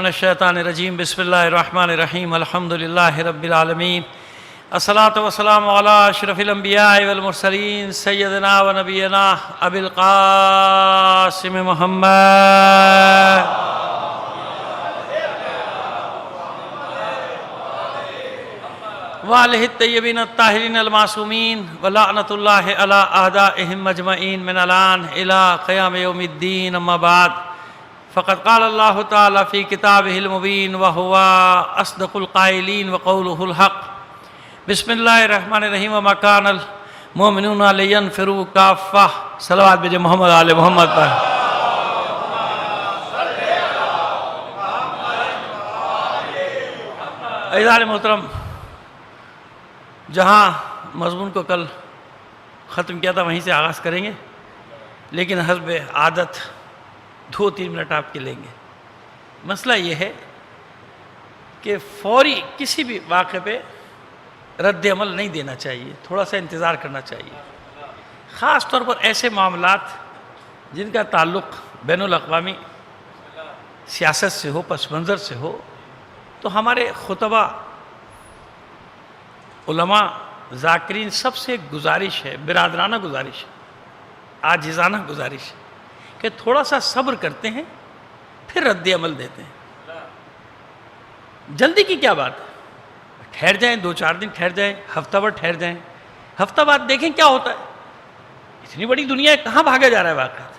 الشیطان الرجیم بسم اللہ الرحمن الرحیم الحمدللہ رب العالمین الصلاۃ والسلام علی اشرف الانبیاء والمرسلین سیدنا و نبینا ابی القاسم محمد وآلہ الطیبین الطاہرین المعصومین ولعنۃ اللہ علی اعدائہم مجمعین من الآن الی قیام یوم الدین اما بعد فقد قال اللہ تعالی فی کتابہ المبین وہو اصدق القائلین وقولہ الحق بسم اللہ الرحمن الرحیم وما کان المؤمنون لینفروا کافہ صلوات بجے محمد آل محمد پر عزیزان محترم، جہاں مضمون کو کل ختم کیا تھا وہیں سے آغاز کریں گے، لیکن حسب عادت 2-3 منٹ آپ کے لیں گے۔ مسئلہ یہ ہے کہ فوری کسی بھی واقعے پہ رد عمل نہیں دینا چاہیے، تھوڑا سا انتظار کرنا چاہیے، خاص طور پر ایسے معاملات جن کا تعلق بین الاقوامی سیاست سے ہو، پس منظر سے ہو، تو ہمارے خطبہ، علماء، ذاکرین سب سے گزارش ہے، برادرانہ گزارش ہے، عاجزانہ گزارش ہے کہ تھوڑا سا صبر کرتے ہیں پھر رد عمل دیتے ہیں۔ جلدی کی کیا بات ہے؟ ٹھہر جائیں، 2-4 دن ٹھہر جائیں، ہفتہ بھر ٹھہر جائیں، ہفتہ بعد دیکھیں کیا ہوتا ہے۔ اتنی بڑی دنیا ہے، کہاں بھاگا جا رہا ہے واقعات۔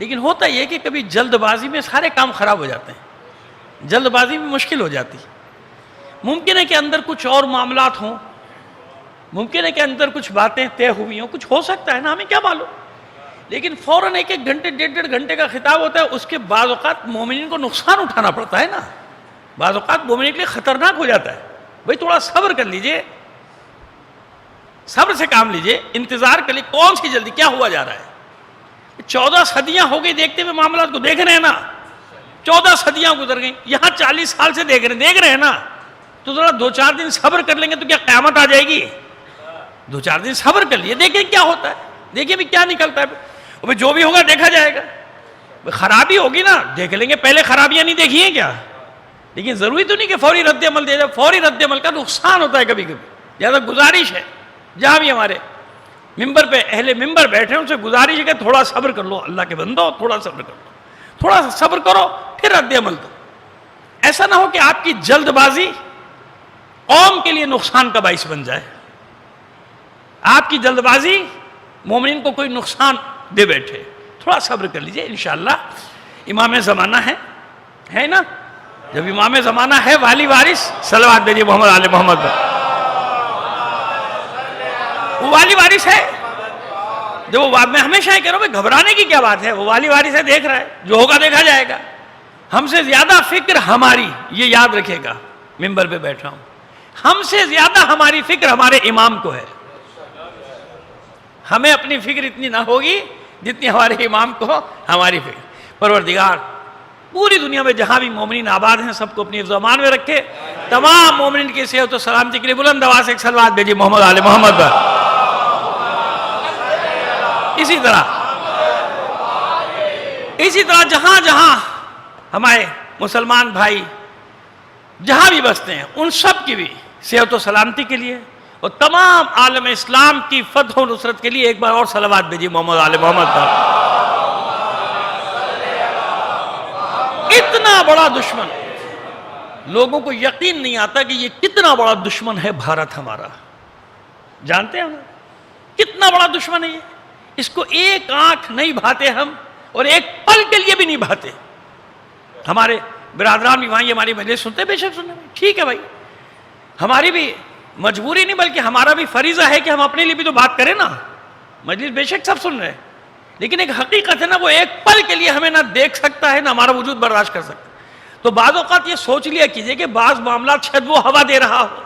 لیکن ہوتا یہ کہ کبھی جلد بازی میں سارے کام خراب ہو جاتے ہیں، جلد بازی میں مشکل ہو جاتی ہے۔ ممکن ہے کہ اندر کچھ اور معاملات ہوں، ممکن ہے کہ اندر کچھ باتیں طے ہوئی ہوں، کچھ ہو سکتا ہے نا، ہمیں کیا معلوم۔ لیکن فوراً 1-1 گھنٹے 1.5 گھنٹے کا خطاب ہوتا ہے، اس کے بعض اوقات مومنین کو نقصان اٹھانا پڑتا ہے نا، بعض اوقات مومنین کے لیے خطرناک ہو جاتا ہے۔ بھئی تھوڑا صبر کر لیجئے، صبر سے کام لیجئے، انتظار کر لیجئے، کون سی جلدی، کیا ہوا جا رہا ہے؟ 14 صدیاں ہو گئی دیکھتے ہوئے، معاملات کو دیکھ رہے ہیں نا، 14 صدیاں گزر گئیں، یہاں 40 سال سے دیکھ رہے ہیں نا، تو ذرا 2-4 دن صبر کر لیں گے تو کیا قیامت آ جائے گی؟ 2-4 دن صبر کر لیے، دیکھیں کیا ہوتا ہے، دیکھیں بھی کیا نکلتا ہے۔ جو بھی ہوگا دیکھا جائے گا، خرابی ہوگی نا دیکھ لیں گے، پہلے خرابیاں نہیں دیکھی ہیں کیا؟ لیکن ضروری تو نہیں کہ فوری رد عمل دے جائے، فوری رد عمل کا نقصان ہوتا ہے کبھی کبھی۔ زیادہ گزارش ہے، جہاں بھی ہمارے ممبر پہ اہل ممبر بیٹھے ہیں ان سے گزارش ہے کہ تھوڑا صبر کر لو، اللہ کے بندو تھوڑا صبر کر لو، تھوڑا سا صبر کرو پھر رد عمل دو۔ ایسا نہ ہو کہ آپ کی جلد بازی قوم کے لیے نقصان کا باعث بن جائے، آپ کی جلد بازی مومنین کو کوئی نقصان دے بیٹھے۔ تھوڑا صبر کر لیجئے، انشاءاللہ امام زمانہ ہے نا، جب امام زمانہ ہے والی وارث، صلوات بھیجئے محمد آل محمد پر، وہ والی وارث ہے۔ جب وہ میں ہمیشہ یہ کہہ رہا ہوں کہ گھبرانے کی کیا بات ہے، وہ والی وارث ہے، دیکھ رہا ہے، جو ہوگا دیکھا جائے گا۔ ہم سے زیادہ فکر ہماری، یہ یاد رکھے گا، ممبر پہ بیٹھا ہوں، ہم سے زیادہ ہماری فکر ہمارے امام کو ہے۔ ہمیں اپنی فکر اتنی نہ ہوگی جتنی ہمارے امام کو ہماری فکر۔ پروردگار پوری دنیا میں جہاں بھی مومنین آباد ہیں سب کو اپنی حفظ و امان میں رکھے، تمام مومنین کی صحت و سلامتی کے لیے بلند آواز سے ایک صلوات بھیجئے محمد آل محمد پر۔ اسی طرح جہاں جہاں ہمارے مسلمان بھائی جہاں بھی بستے ہیں ان سب کی بھی صحت و سلامتی کے لیے اور تمام عالم اسلام کی فتح و نصرت کے لیے ایک بار اور صلوات بھیجئے محمد آل محمد پر۔ اتنا بڑا دشمن، لوگوں کو یقین نہیں آتا کہ یہ کتنا بڑا دشمن ہے بھارت ہمارا، جانتے ہیں ہم کتنا بڑا دشمن ہے یہ، اس کو ایک آنکھ نہیں بھاتے ہم اور ایک پل کے لیے بھی نہیں بھاتے۔ ہمارے برادران بھی وہاں ہماری مجلس سنتے ہیں، بے شک سنتے ہیں، ٹھیک ہے بھائی، ہماری بھی مجبوری نہیں بلکہ ہمارا بھی فریضہ ہے کہ ہم اپنے لیے بھی تو بات کریں نا، مجلس بے شک سب سن رہے ہیں، لیکن ایک حقیقت ہے نا، وہ ایک پل کے لیے ہمیں نہ دیکھ سکتا ہے نہ ہمارا وجود برداشت کر سکتا ہے۔ تو بعض اوقات یہ سوچ لیا کیجئے کہ بعض معاملات شاید وہ ہوا دے رہا ہو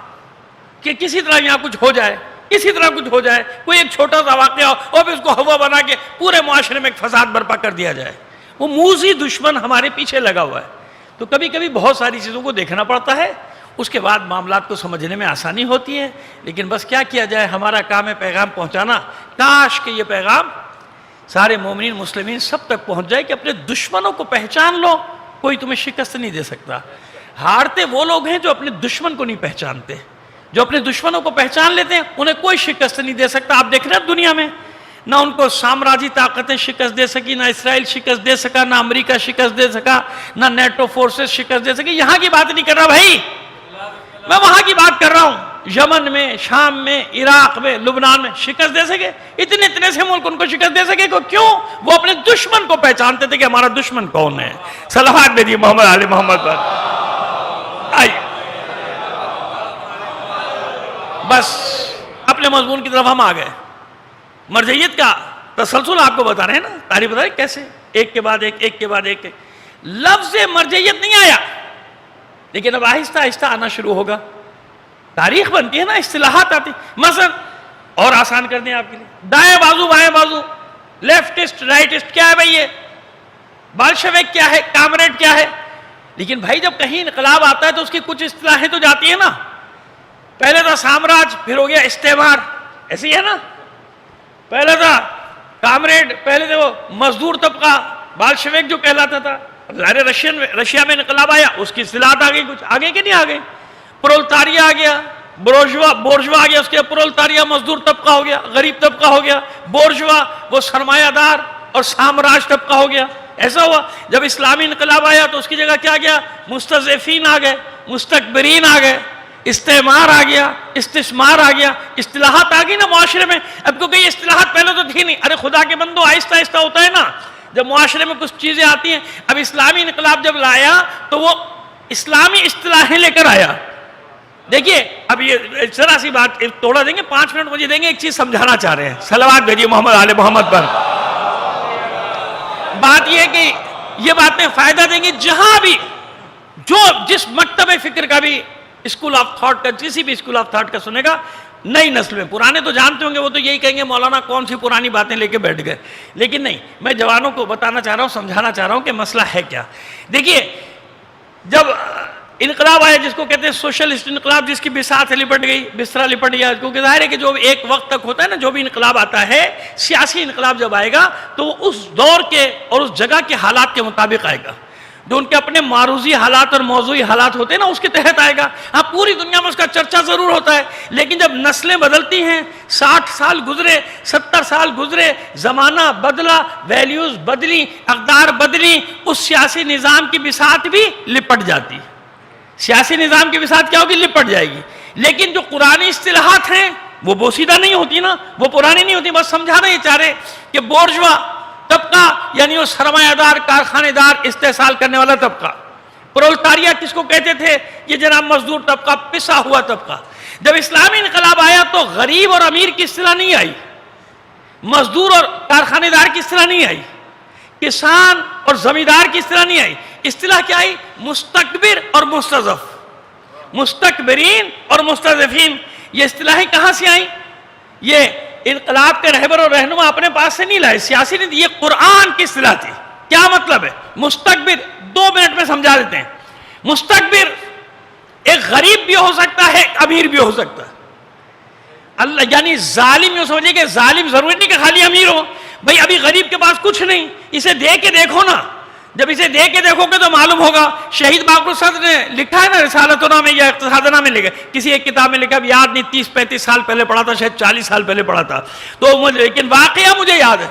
کہ کسی طرح یہاں کچھ ہو جائے، کسی طرح کچھ ہو جائے، کوئی ایک چھوٹا سا واقعہ ہو اور پھر اس کو ہوا بنا کے پورے معاشرے میں ایک فساد برپا کر دیا جائے۔ وہ موذی دشمن ہمارے پیچھے لگا ہوا ہے، تو کبھی کبھی بہت ساری چیزوں کو دیکھنا پڑتا ہے، اس کے بعد معاملات کو سمجھنے میں آسانی ہوتی ہے۔ لیکن بس کیا کیا جائے، ہمارا کام ہے پیغام پہنچانا۔ کاش کہ یہ پیغام سارے مومنین مسلمین سب تک پہنچ جائے کہ اپنے دشمنوں کو پہچان لو کوئی تمہیں شکست نہیں دے سکتا. ہارتے وہ لوگ ہیں جو اپنے دشمن کو نہیں پہچانتے. جو اپنے دشمنوں کو پہچان لیتے ہیں انہیں کوئی شکست نہیں دے سکتا. آپ دیکھ رہے ہیں دنیا میں نہ ان کو سامراجی طاقتیں شکست دے سکی, نہ اسرائیل شکست دے سکا, نہ امریکہ شکست دے سکا, نہ نیٹو فورسز شکست دے سکی. یہاں کی بات نہیں کر رہا بھائی, میں وہاں کی بات کر رہا ہوں. یمن میں, شام میں, عراق میں, لبنان میں شکست دے سکے؟ اتنے سے ملک ان کو شکست دے سکے. کیوں؟ وہ اپنے دشمن کو پہچانتے تھے کہ ہمارا دشمن کون ہے. صلوات بھیجیے محمد آل محمد پر. آئیے بس اپنے مضمون کی طرف ہم آ گئے. مرجعیت کا تسلسل آپ کو بتا رہے ہیں نا, تاریخ بتا رہے کیسے ایک کے بعد ایک, ایک کے بعد ایک. لفظ مرجعیت نہیں آیا, لیکن اب آہستہ آہستہ آنا شروع ہوگا. تاریخ بنتی ہے نا, اصطلاحات آتی. مثلا اور آسان کر دیں آپ کے لیے, دائیں بازو بائیں بازو, لیفٹسٹ رائٹسٹ کیا ہے بھائی, یہ بالشویک کیا ہے, کامریڈ کیا ہے. لیکن بھائی جب کہیں انقلاب آتا ہے تو اس کی کچھ اصطلاحیں تو جاتی ہیں نا. پہلے تھا سامراج, پھر ہو گیا استعمار, ایسی ہے نا. پہلے تھا کامریڈ, پہلے تھے وہ مزدور طبقہ, بالشویک جو کہلاتا تھا. ظاہر رشیا میں انقلاب آیا, اس کی اصطلاحات آ گئی, کچھ آگے کہ نہیں آ گئی. پرولتاریا آ گیا, بورژوا آ گیا, اس کے پرولتاریا مزدور طبقہ ہو گیا, غریب طبقہ ہو گیا. بورژوا وہ سرمایہ دار اور سامراج طبقہ ہو گیا. ایسا ہوا. جب اسلامی انقلاب آیا تو اس کی جگہ کیا گیا, مستضعفین آ گئے, مستکبرین آ گئے, استعمار آ گیا, استثمار آ گیا. اصطلاحات آ گئی نا معاشرے میں. اب کیونکہ یہ اصطلاحات پہلے تو تھی نہیں. ارے خدا کے بندو, آہستہ آہستہ ہوتا ہے نا. جب معاشرے میں کچھ چیزیں آتی ہیں, اب اسلامی انقلاب جب لایا تو وہ اسلامی اصطلاحیں لے کر آیا. دیکھیے اب یہ ذرا سی بات توڑا دیں گے, 5 منٹ مجھے دیں گے, ایک چیز سمجھانا چاہ رہے ہیں. صلوات بھیجیے محمد آل محمد پر. بات یہ ہے کہ یہ باتیں فائدہ دیں گی. جہاں بھی جو جس مکتب فکر کا بھی, اسکول آف تھاٹ کا, کسی بھی اسکول آف تھاٹ کا سنے گا, نئی نسل میں, پرانے تو جانتے ہوں گے, وہ تو یہی کہیں گے مولانا کون سی پرانی باتیں لے کے بیٹھ گئے. لیکن نہیں, میں جوانوں کو بتانا چاہ رہا ہوں, سمجھانا چاہ رہا ہوں کہ مسئلہ ہے کیا. دیکھیے جب انقلاب آیا, جس کو کہتے ہیں سوشلسٹ انقلاب, جس کی بساط لپٹ گئی, بسترا لپٹ گیا, کیونکہ ظاہر ہے کہ جو ایک وقت تک ہوتا ہے نا, جو بھی انقلاب آتا ہے, سیاسی انقلاب جب آئے گا تو وہ اس دور کے اور اس جگہ کے حالات کے مطابق آئے گا. جو ان کے اپنے معروضی حالات اور موضوعی حالات ہوتے ہیں نا, اس کے تحت آئے گا. ہاں پوری دنیا میں اس کا چرچا ضرور ہوتا ہے, لیکن جب نسلیں بدلتی ہیں, 60 سال گزرے, 70 سال گزرے, زمانہ بدلا, ویلیوز بدلی, اقدار بدلی, اس سیاسی نظام کی بساط بھی لپٹ جاتی. سیاسی نظام کی بساط کیا ہوگی, لپٹ جائے گی. لیکن جو قرآنی اصطلاحات ہیں وہ بوسیدہ نہیں ہوتی نا, وہ پرانی نہیں ہوتی. بس سمجھانا یہ چاہ رہے کہ بورژوا طبقہ یعنی وہ سرمایہ دار, کارخانے دار, استحصال کرنے والا طبقہ. پرولتاریا کس کو کہتے تھے, یہ جناب مزدور طبقہ, پسا ہوا طبقہ. جب اسلامی انقلاب آیا تو غریب اور امیر کی اصطلاح نہیں آئی, مزدور اور کارخانے دار کی اصطلاح نہیں آئی, کسان اور زمیندار کی اصطلاح نہیں آئی. اصطلاح کیا آئی, مستکبر اور مستضعف, مستکبرین اور مستضعفین. یہ اصطلاحیں کہاں سے آئیں؟ یہ انقلاب کے رہبر اور رہنما اپنے پاس سے نہیں لائے, سیاسی نہیں, یہ قرآن کی اصطلاح تھی. کیا مطلب ہے مستکبر؟ 2 منٹ میں سمجھا دیتے ہیں. مستکبر ایک غریب بھی ہو سکتا ہے, ایک امیر بھی ہو سکتا ہے. اللہ یعنی ظالم, یوں سمجھے کہ ظالم ضروری نہیں کہ خالی امیر ہو. بھئی ابھی غریب کے پاس کچھ نہیں, اسے دے کے دیکھو نا. جب اسے دے کے دیکھو گے تو معلوم ہوگا. شہید باقر صدر نے لکھا ہے نا رسالتنا میں یا اقتصادنا میں لکھا, کسی ایک کتاب میں لکھا, یاد نہیں, 30-35 سال پہلے پڑھا تھا, شاید 40 سال پہلے پڑھا تھا تو لیکن واقعہ مجھے یاد ہے.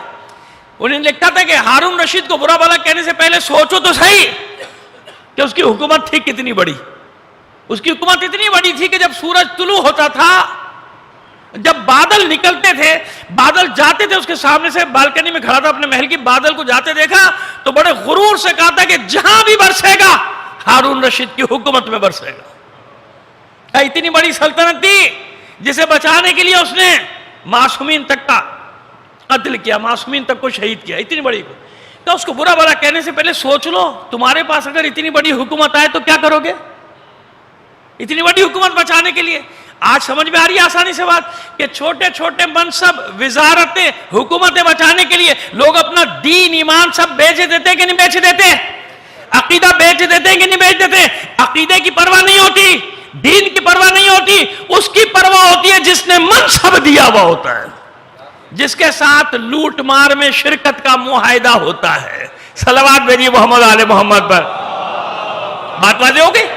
انہوں نے لکھا تھا کہ ہارون رشید کو برا بھلا کہنے سے پہلے سوچو تو صحیح کہ اس کی حکومت تھی کتنی بڑی. اس کی حکومت اتنی بڑی تھی کہ جب سورج طلوع ہوتا تھا, جب بادل نکلتے تھے, بادل جاتے تھے, اس کے سامنے سے بالکنی میں کھڑا تھا اپنے محل کی, بادل کو جاتے دیکھا تو بڑے غرور سے کہا تھا کہ جہاں بھی برسے گا ہارون رشید کی حکومت میں برسے گا. اتنی بڑی سلطنت تھی جسے بچانے کے لیے اس نے معصومین تک کا قتل کیا, معصومین تک کو شہید کیا. اتنی بڑی تو اس کو برا بھلا کہنے سے پہلے سوچ لو, تمہارے پاس اگر اتنی بڑی حکومت آئے تو کیا کرو گے؟ اتنی بڑی حکومت بچانے کے لیے. آج سمجھ میں آ رہی ہے آسانی سے بات کہ چھوٹے چھوٹے منصب, وزارتیں, حکومتیں بچانے کے لیے لوگ اپنا دین, ایمان سب بیچ دیتے کہ نہیں بیچ دیتے؟ عقیدہ بیچ دیتے کہ نہیں بیچ دیتے؟ عقیدے کی پرواہ نہیں ہوتی, دین کی پرواہ نہیں ہوتی, اس کی پرواہ ہوتی ہے جس نے منصب دیا ہوا ہوتا ہے, جس کے ساتھ لوٹ مار میں شرکت کا معاہدہ ہوتا ہے. صلوات بھیجیے محمد آل محمد پر. بات واضح ہو گئی؟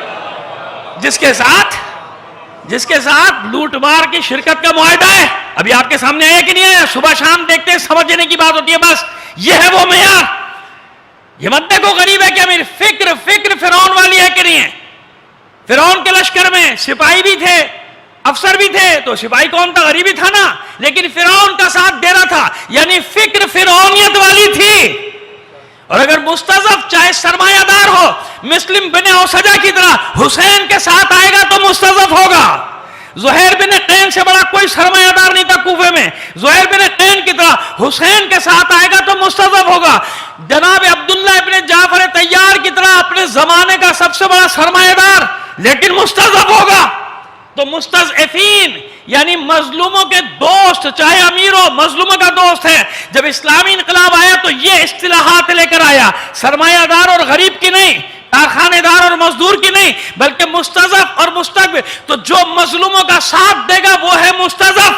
جس کے ساتھ لوٹ مار کی شرکت کا معاہدہ ہے، ابھی آپ کے سامنے آیا کہ نہیں آیا؟ صبح شام دیکھتے ہیں، سمجھنے کی بات ہوتی ہے، بس یہ ہے وہ معیار۔ یہ مت دیکھو غریب ہے کیا، میری فکر فرعون والی ہے کہ نہیں ہے؟ فرعون کے لشکر میں سپاہی بھی تھے، افسر بھی تھے، تو سپاہی کون تھا؟ غریبی تھا نا، لیکن فرعون کا ساتھ دے رہا تھا، یعنی فکر فرعونیت والی تھی۔ اور اگر مستضعف چاہے سرمایہ دار ہو، مسلم بن اوسجہ کی طرح حسین کے ساتھ آئے گا تو مستضعف ہوگا۔ زہیر بن قین سے بڑا کوئی سرمایہ دار نہیں تھا کوفے میں، زہیر بن قین کی طرح حسین کے ساتھ آئے گا تو مستضعف ہوگا۔ جناب عبداللہ ابن جعفر طیار کی طرح اپنے زمانے کا سب سے بڑا سرمایہ دار، لیکن مستضعف ہوگا۔ تو مستضعفین یعنی مظلوموں کے دوست، چاہے امیر ہو مظلوموں کا دوست ہے۔ جب اسلامی انقلاب آیا تو یہ اصطلاحات لے کر آیا، سرمایہ دار اور غریب کی نہیں، کارخانے دار اور مزدور کی نہیں، بلکہ مستضعف اور مستکبر۔ تو جو مظلوموں کا ساتھ دے گا وہ ہے مستضعف،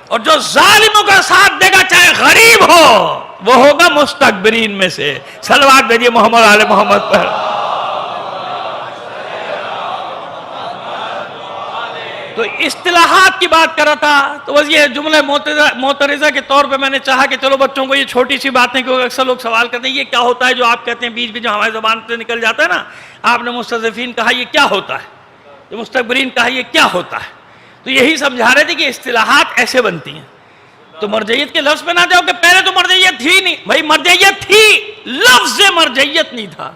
اور جو ظالموں کا ساتھ دے گا چاہے غریب ہو وہ ہوگا مستکبرین میں سے۔ صلوات بھیجیے محمد آل محمد پر۔ تو اصطلاحات کی بات کر رہا تھا، تو بس یہ جملہ معترضہ کے طور پہ میں نے چاہا کہ چلو بچوں کو یہ چھوٹی سی باتیں، کیونکہ اکثر لوگ سوال کرتے ہیں یہ کیا ہوتا ہے جو آپ کہتے ہیں، بیچ بیچ جو ہماری زبان سے نکل جاتا ہے نا، آپ نے مستضعفین کہا یہ کیا ہوتا ہے، جو مستکبرین کہا یہ کیا ہوتا ہے۔ تو یہی سمجھا رہے تھے کہ اصطلاحات ایسے بنتی ہیں۔ تو مرجعیت کے لفظ پہ نہ جاؤ کہ پہلے تو مرجعیت تھی نہیں، بھائی مرجعیت تھی، لفظ مرجعیت نہیں تھا،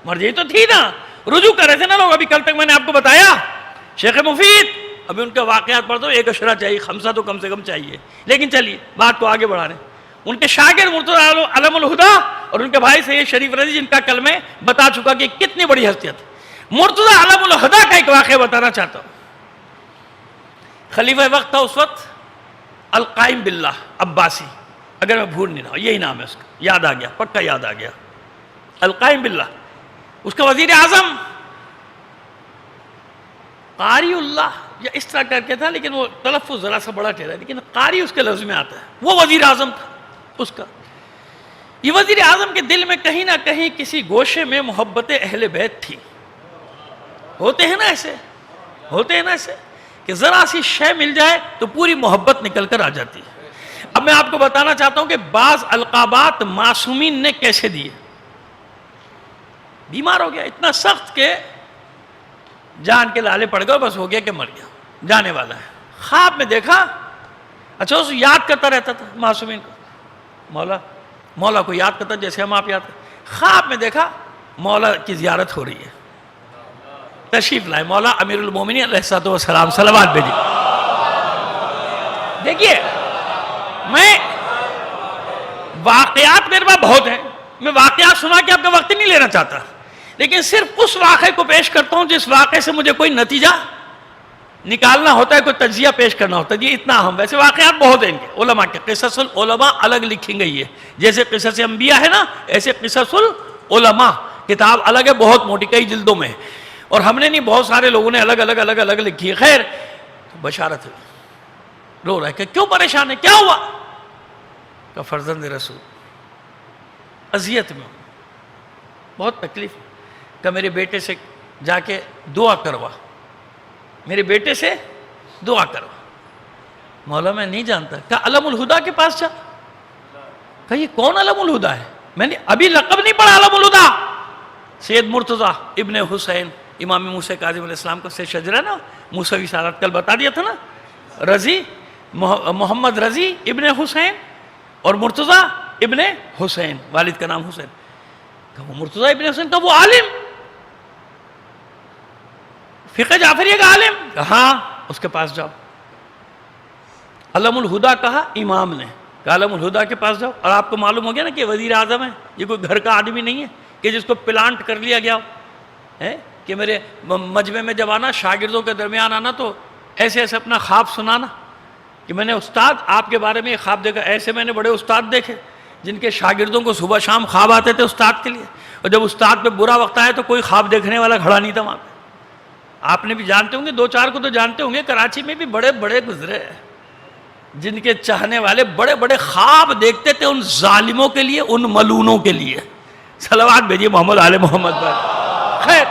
مرجعیت تو تھی نا، رجوع کر رہے تھے نا لوگ۔ ابھی کل تک میں نے آپ کو بتایا شیخ مفید، ابھی ان کے واقعات پڑھ دو، ایک اشرہ چاہیے، خمسہ تو کم سے کم چاہیے، لیکن چلیے بات کو آگے بڑھا رہے ہیں۔ ان کے شاگرد مرتضی علم الہدیٰ اور ان کے بھائی سید شریف رضی، جن کا کل میں بتا چکا کہ کتنی بڑی حیثیت ہے۔ مرتضی علم الہدیٰ کا ایک واقعہ بتانا چاہتا ہوں۔ خلیفہ وقت تھا اس وقت القائم باللہ عباسی، اگر میں بھول نہیں رہا یہی نام ہے اس کا، یاد آ گیا، پکا یاد آ گیا، القائم باللہ۔ اس کا وزیر اعظم قاری اللہ یا اس طرح کر کے تھا، لیکن وہ تلفظ ذرا سا بڑا ٹھہرا ہے، لیکن قاری اس کے لفظ میں آتا ہے، وہ وزیر اعظم تھا اس کا۔ یہ وزیر اعظم کے دل میں کہیں نہ کہیں کسی گوشے میں محبت اہل بیت تھی۔ ہوتے ہیں نا ایسے کہ ذرا سی شے مل جائے تو پوری محبت نکل کر آ جاتی ہے۔ اب میں آپ کو بتانا چاہتا ہوں کہ بعض القابات معصومین نے کیسے دیے۔ بیمار ہو گیا اتنا سخت کہ جان کے لالے پڑ گئے، بس ہو گیا کہ مر گیا، جانے والا ہے۔ خواب میں دیکھا، اچھا اس یاد کرتا رہتا تھا معصومین کو، مولا کو یاد کرتا جیسے ہم آپ یاد کرتے۔ خواب میں دیکھا مولا کی زیارت ہو رہی ہے، تشریف لائے مولا امیر المومنین علیہ السلام، صلوات بھیجی۔ دیکھیے میں واقعات میرے پاس بہت ہیں، میں واقعات سنا کے آپ کا وقت نہیں لینا چاہتا، لیکن صرف اس واقعے کو پیش کرتا ہوں جس واقعے سے مجھے کوئی نتیجہ نکالنا ہوتا ہے، کوئی تجزیہ پیش کرنا ہوتا ہے۔ یہ اتنا اہم، ویسے واقعات بہت ہیں ان کے، علماء کے، قصص العلماء الگ لکھی گئی ہے، جیسے قصص انبیاء ہے نا، ایسے قصص العلماء کتاب الگ ہے، بہت موٹی، کئی جلدوں میں، اور ہم نے نہیں، بہت سارے لوگوں نے الگ الگ لکھی ہے۔ خیر بشارت ہے، رو رہا ہے کہ کیوں پریشان ہے، کیا ہوا؟ کہ فرزند رسول اذیت میں بہت تکلیف، کہ میرے بیٹے سے جا کے دعا کروا، میرے بیٹے سے دعا کروا۔ مولا میں نہیں جانتا۔ کہ علم الہدیٰ کے پاس جا۔ کہ یہ کون علم الہدیٰ ہے؟ میں نے ابھی لقب نہیں پڑھا علم الہدیٰ، سید مرتضیٰ ابن حسین، امام موسیٰ کاظم علیہ السلام کا سے شجرہ نا، موسوی سالات کل بتا دیا تھا نا، رضی محمد رضی ابن حسین اور مرتضیٰ ابن حسین، والد کا نام حسین۔ کہ وہ مرتضیٰ ابن حسین کا وہ عالم، فقہ جعفریہ کا عالم؟ کہ ہاں اس کے پاس جاؤ۔ علم الہدیٰ کہا امام نے، کہ علم الہدیٰ کے پاس جاؤ۔ اور آپ کو معلوم ہو گیا نا کہ وزیر اعظم ہے، یہ کوئی گھر کا آدمی نہیں ہے کہ جس کو پلانٹ کر لیا گیا ہو، کہ میرے مجمع میں جب آنا، شاگردوں کے درمیان آنا تو ایسے ایسے اپنا خواب سنانا کہ میں نے استاد آپ کے بارے میں یہ خواب دیکھا۔ ایسے میں نے بڑے استاد دیکھے جن کے شاگردوں کو صبح شام خواب آتے تھے استاد کے لیے، اور جب استاد پہ برا وقت آئے تو کوئی خواب دیکھنے والا کھڑا نہیں تھا وہاں پہ۔ آپ نے بھی جانتے ہوں گے، دو چار کو تو جانتے ہوں گے، کراچی میں بھی بڑے بڑے گزرے جن کے چاہنے والے بڑے بڑے خواب دیکھتے تھے ان ظالموں کے لیے، ان ملونوں کے لیے۔ صلوات بھیجیے محمد آل محمد پر. خیر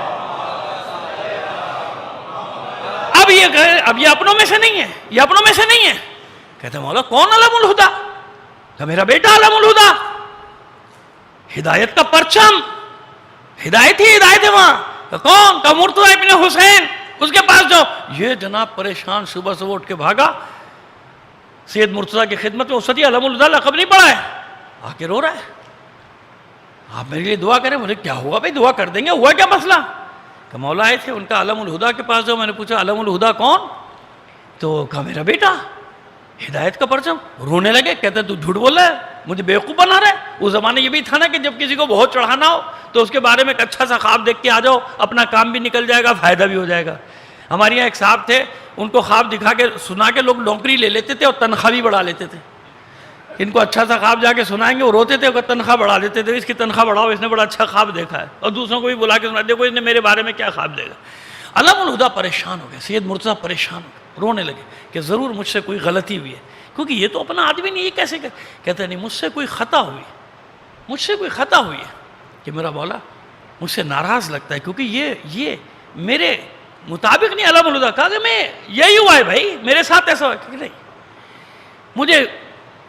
اب یہ اپنوں میں سے نہیں ہے, یہ اپنوں میں سے نہیں ہے. کہتے مولا کون علم الہدا؟ کہ میرا بیٹا علم الہدا, ہدایت کا پرچم, ہدایت ہی ہدایت ہے وہاں. کہ کون؟ کہ مرتضی ابن حسین, اس کے پاس جاؤ. یہ جناب پریشان صبح صبح اٹھ کے بھاگا سید مرتضی کی خدمت میں. اس وقت علم الہدا لقب نہیں پڑا ہے, آ کے رو رہا ہے, آپ میرے لیے دعا کریں. بولے کیا ہوا بھائی, دعا کر دیں گے, ہوا کیا مسئلہ؟ کہ مولا آئے تھے, ان کا علم الہدا کے پاس جاؤ. میں نے پوچھا علم الہدا کون؟ تو کہا میرا بیٹا, ہدایت کا پرچم. رونے لگے, کہتے تو جھوٹ بول رہا ہے, مجھے بیوقوف بنا رہا ہے. اس زمانے یہ بھی تھا نا کہ جب کسی کو بہت چڑھانا ہو تو اس کے بارے میں ایک اچھا سا خواب دیکھ کے آ جاؤ, اپنا کام بھی نکل جائے گا, فائدہ بھی ہو جائے گا. ہمارے یہاں ایک صاحب تھے, ان کو خواب دکھا کے سنا کے لوگ نوکری لے لیتے تھے اور تنخواہ بھی بڑھا لیتے تھے. ان کو اچھا سا خواب جا کے سنائیں گے, وہ روتے تھے, تنخواہ بڑھا دیتے تھے, اس کی تنخواہ بڑھاؤ, اس نے بڑا اچھا خواب دیکھا ہے. اور دوسروں کو بھی بلا کے سنا, دیکھو اس نے میرے بارے میں کیا خواب دیکھا. علم الہدا پریشان ہو گئے, سید مرتضی پریشان ہو گئے, رونے لگے کہ ضرور مجھ سے کوئی غلطی ہوئی ہے, کیونکہ یہ تو اپنا آدمی نہیں, یہ کیسے کہتے نہیں, مجھ سے کوئی خطا ہوئی, مجھ سے کوئی خطا ہوئی ہے کہ میرا مولا مجھ سے ناراض لگتا ہے, کیونکہ یہ میرے مطابق نہیں علم الہدا. کہا کہ میں یہی ہوا ہے بھائی, میرے ساتھ ایسا ہوا کہ نہیں, مجھے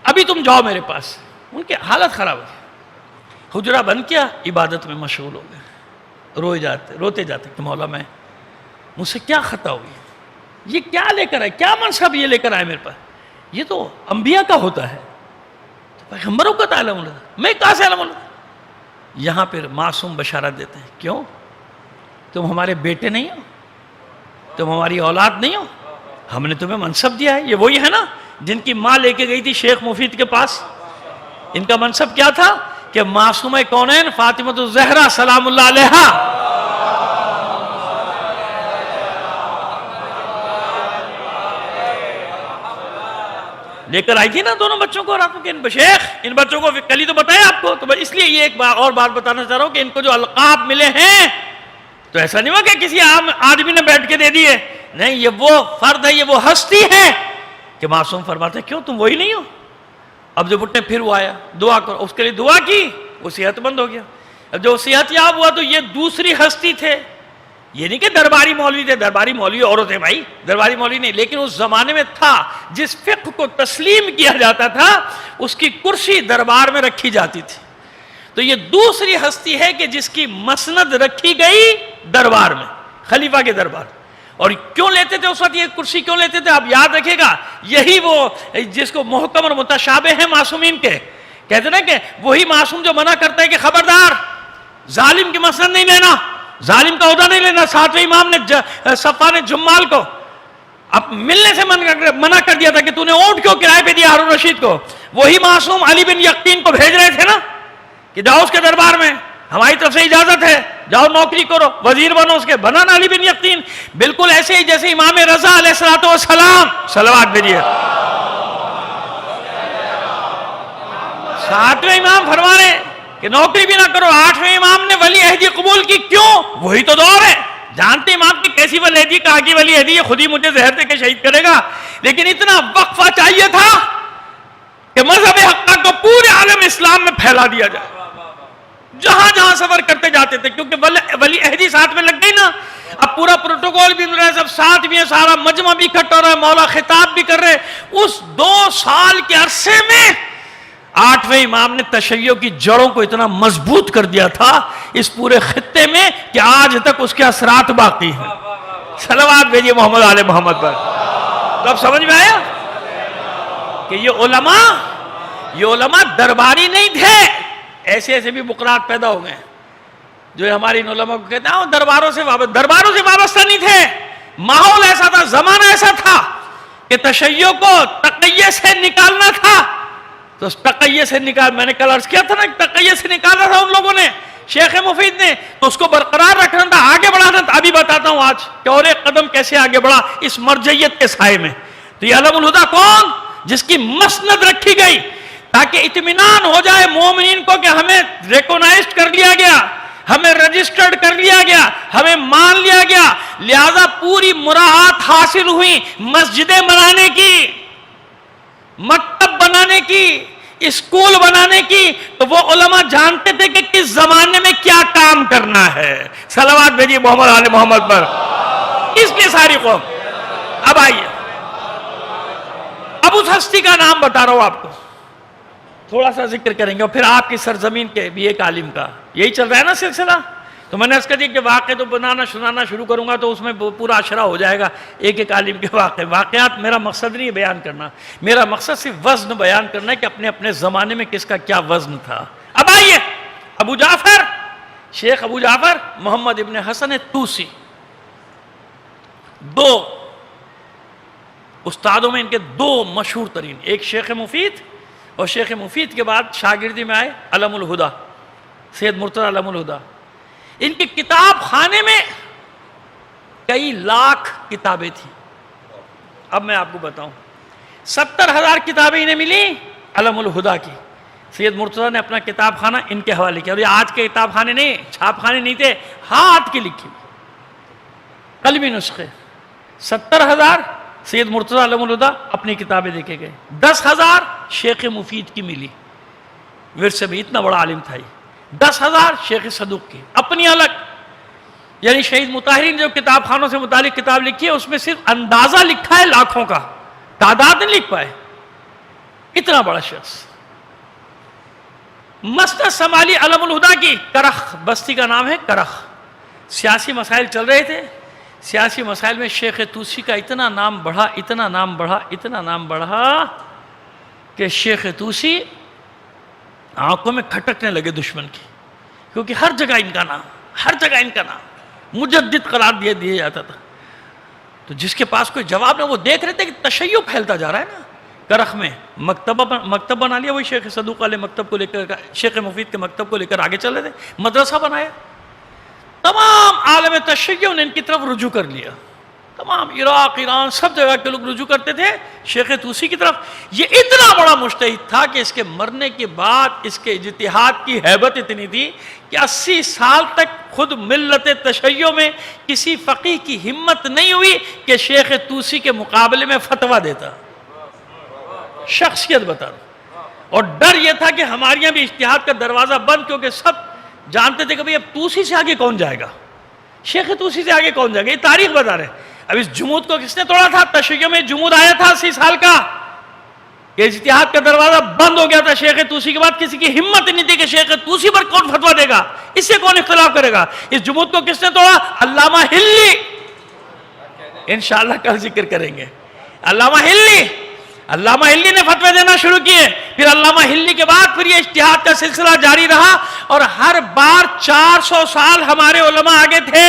ابھی تم جاؤ میرے پاس. ان کی حالت خراب ہے, حجرہ بند کیا, عبادت میں مشغول ہو گئے, روتے جاتے کہ مولا میں مجھ سے کیا خطا ہوئی, یہ کیا لے کر آئے, کیا منصب یہ لے کر آئے میرے پاس, یہ تو انبیاء کا ہوتا ہے, پیغمبروں کا تھا علم الہدا, میں کہاں سے علم الہدا. یہاں پھر معصوم بشارت دیتے ہیں, کیوں تم ہمارے بیٹے نہیں ہو, تم ہماری اولاد نہیں ہو, ہم نے تمہیں منصب دیا ہے. یہ وہی ہے نا جن کی ماں لے کے گئی تھی شیخ مفید کے پاس, ان کا منصب کیا تھا کہ معصومہ کونین فاطمۃ الزہرا سلام اللہ علیہا لے کر آئی تھی نا دونوں بچوں کو. اور آپ کو شیخ ان بچوں کو کل ہی تو بتایا آپ کو, تو اس لیے یہ ایک اور بات بتانا چاہ رہا ہوں کہ ان کو جو القاب ملے ہیں تو ایسا نہیں ہوا کہ کسی عام آدمی نے بیٹھ کے دے دیے, نہیں, یہ وہ فرد ہے, یہ وہ ہستی ہے کہ معصوم فرماتے ہیں کیوں تم وہی نہیں ہو. اب جب اٹھنے پھر وہ آیا, دعا کرو, اس کے لیے دعا کی, وہ صحت مند ہو گیا. اب جب وہ صحت یاب ہوا تو یہ دوسری ہستی تھے, یہ نہیں کہ درباری مولوی تھے, درباری مولوی عورت ہے بھائی, درباری مولوی نہیں, لیکن اس زمانے میں تھا جس فقہ کو تسلیم کیا جاتا تھا اس کی کرسی دربار میں رکھی جاتی تھی. تو یہ دوسری ہستی ہے کہ جس کی مسند رکھی گئی دربار میں, خلیفہ کے دربار. اور کیوں لیتے تھے اس وقت یہ کرسی, کیوں لیتے تھے آپ یاد رکھے گا, یہی وہ جس کو محکم اور متشابہ ہیں معصومین کے, کہتے نا کہ وہی معصوم جو منع کرتا ہے کہ خبردار ظالم کی مسند نہیں لینا, ظالم کا عہدہ نہیں لینا. ساتویں امام نے صفوان جمال کو اب ملنے سے منع کر دیا تھا کہ تو نے اونٹ کیوں کرائے پہ دیا ہارون رشید کو. وہی معصوم علی بن یقین کو بھیج رہے تھے نا کہ جاؤ اس کے دربار میں, ہماری طرف سے اجازت ہے, جاؤ نوکری کرو, وزیر بنو. اس کے بنا نا علی بن یقین, بالکل ایسے ہی جیسے امام رضا علیہ السلام, صلوات بھیجیے, ساتویں امام فرما رہے کہ نوکری بھی نہ کرو. آٹھویں امام نے ولی عہدی قبول کی, کیوں, وہی تو دور ہے. جانتے امام کی کیسی ولی عہدی, کہا کہ ولی عہدی خود ہی مجھے زہر دے کے شہید کرے گا, لیکن اتنا وقفہ چاہیے تھا کہ مذہب حق کو پورے عالم اسلام میں پھیلا دیا جائے. جہاں جہاں سفر کرتے جاتے تھے, کیونکہ ولی عہدی ساتھ میں لگ گئی نا, اب پورا پروٹوکول بھی مل رہا ہے, سب ساتھ بھی ہے, سارا مجمع بھی اکٹھا ہو رہا ہے, مولا خطاب بھی کر رہے. اس 2 سال کے عرصے میں آٹھویں امام نے تشیع کی جڑوں کو اتنا مضبوط کر دیا تھا اس پورے خطے میں کہ آج تک اس کے اثرات باقی ہیں. صلوات بھیجیے محمد آل محمد پر. تو اب سمجھ میں آیا کہ یہ علماء درباری نہیں تھے. ایسے بھی بقرات پیدا ہو گئے جو ہماری ان علماء کو کہتے ہیں درباروں سے وابستہ نہیں تھے. ماحول ایسا تھا, زمانہ ایسا تھا کہ تشیع کو تقیہ سے نکالنا تھا. تو تقیہ سے میں نے کل عرض کیا تھا نا, تقیہ سے نکالا تھا ان لوگوں نے, شیخ مفید نے, تو اس کو برقرار رکھنا تھا, آگے بڑھانا تھا. ابھی بتاتا ہوں آج کہ اور ایک قدم کیسے آگے بڑھا اس مرجعیت کے سائے میں. تو یہ علم الہدا کون, جس کی مسند رکھی گئی تاکہ اطمینان ہو جائے مومنین کو کہ ہمیں ریکونائزڈ کر لیا گیا, ہمیں رجسٹرڈ کر لیا گیا, ہمیں مان لیا گیا. لہذا پوری مراعات حاصل ہوئی مسجدیں بنانے کی, مکتب بنانے کی, اسکول بنانے کی تو وہ علماء جانتے تھے کہ کس زمانے میں کیا کام کرنا ہے. صلوات بھیجیے محمد آل محمد پر. اس لیے ساری قوم. اب آئیے, اب اس ہستی کا نام بتا رہا ہوں آپ کو, تھوڑا سا ذکر کریں گے اور پھر آپ کی سرزمین کے بھی ایک عالم کا. یہی چل رہا ہے نا سلسلہ. تو میں نے اس کا دی کہ واقع تو بنانا سنانا شروع کروں گا تو اس میں پورا عشرہ ہو جائے گا ایک ایک عالم کے واقعات. میرا مقصد نہیں بیان کرنا, میرا مقصد صرف وزن بیان کرنا ہے کہ اپنے اپنے زمانے میں کس کا کیا وزن تھا. اب آئیے, ابو جعفر, شیخ ابو جعفر محمد ابن حسن طوسی, دو استادوں میں ان کے دو مشہور ترین, ایک شیخ مفید, اور شیخ مفید کے بعد شاگردی میں آئے علم الہدا, سید مرتضی علم الہدا. ان کے کتاب خانے میں کئی لاکھ کتابیں تھیں. اب میں آپ کو بتاؤں, 70,000 کتابیں انہیں ملی علم الہدا کی. سید مرتضی نے اپنا کتاب خانہ ان کے حوالے کیا, اور یہ آج کے کتاب خانے نہیں, چھاپ خانے نہیں تھے, ہاتھ کی لکھی قلمی نسخے. 70,000 سید مرتضی علم الہدا اپنی کتابیں دیکھے گئے. 10,000 شیخ مفید کی ملی, ورثے میں اتنا بڑا عالم تھا. 10,000 شیخ صدوق کی اپنی الگ. یعنی شہید مطہرین جو کتاب خانوں سے متعلق کتاب لکھی ہے اس میں صرف اندازہ لکھا ہے لاکھوں کا, تعداد نہیں لکھ پائے. اتنا بڑا شخص. مسند شمالی علم الہدا کی, کرخ بستی کا نام ہے کرخ. سیاسی مسائل چل رہے تھے, سیاسی مسائل میں شیخ طوسی کا اتنا نام بڑھا, اتنا نام بڑھا, اتنا نام بڑھا کہ شیخ طوسی آنکھوں میں کھٹکنے لگے دشمن کی, کیونکہ ہر جگہ ان کا نام, ہر جگہ ان کا نام مجدد قرار دیا جاتا تھا. تو جس کے پاس کوئی جواب نہ, وہ دیکھ رہے تھے کہ تشیع پھیلتا جا رہا ہے نا. کرخ میں مکتب بنا لیا, وہی شیخ صدوق والے مکتب کو لے کر, شیخ مفید کے مکتب کو لے کر آگے چلے تھے. مدرسہ بنایا, تمام عالم تشیع نے ان کی طرف رجوع کر لیا. تمام عراق, ایران, سب جگہ کے لوگ رجوع کرتے تھے شیخ طوسی کی طرف. یہ اتنا بڑا مجتہد تھا کہ اس کے مرنے کے بعد اس کے اجتہاد کی ہیبت اتنی تھی کہ 80 سال تک خود ملت تشیع میں کسی فقیہ کی ہمت نہیں ہوئی کہ شیخ طوسی کے مقابلے میں فتویٰ دیتا. شخصیت بتا رہا. اور ڈر یہ تھا کہ ہمارے یہاں بھی اجتہاد کا دروازہ بند, کیونکہ سب جانتے تھے کہ بھئی اب طوسی سے آگے کون جائے گا, شیخ طوسی سے آگے کون جائے گا. یہ تاریخ بتا رہے. اب اس جمود کو کس نے توڑا تھا؟ تشیع میں جمود آیا تھا 80 سال کا کہ اجتہاد کا دروازہ بند ہو گیا تھا. شیخ طوسی کے بعد کسی کی ہمت نہیں تھی کہ شیخ طوسی پر کون فتویٰ دے گا, اس سے کون اختلاف کرے گا. اس جمود کو کس نے توڑا؟ علامہ ہلی. انشاءاللہ کل ذکر کریں گے. علامہ ہلی نے فتوے دینا شروع کیے. پھر علامہ ہلی کے بعد پھر یہ اجتہاد کا سلسلہ جاری رہا, اور ہر بار 400 سال ہمارے علماء آگے تھے.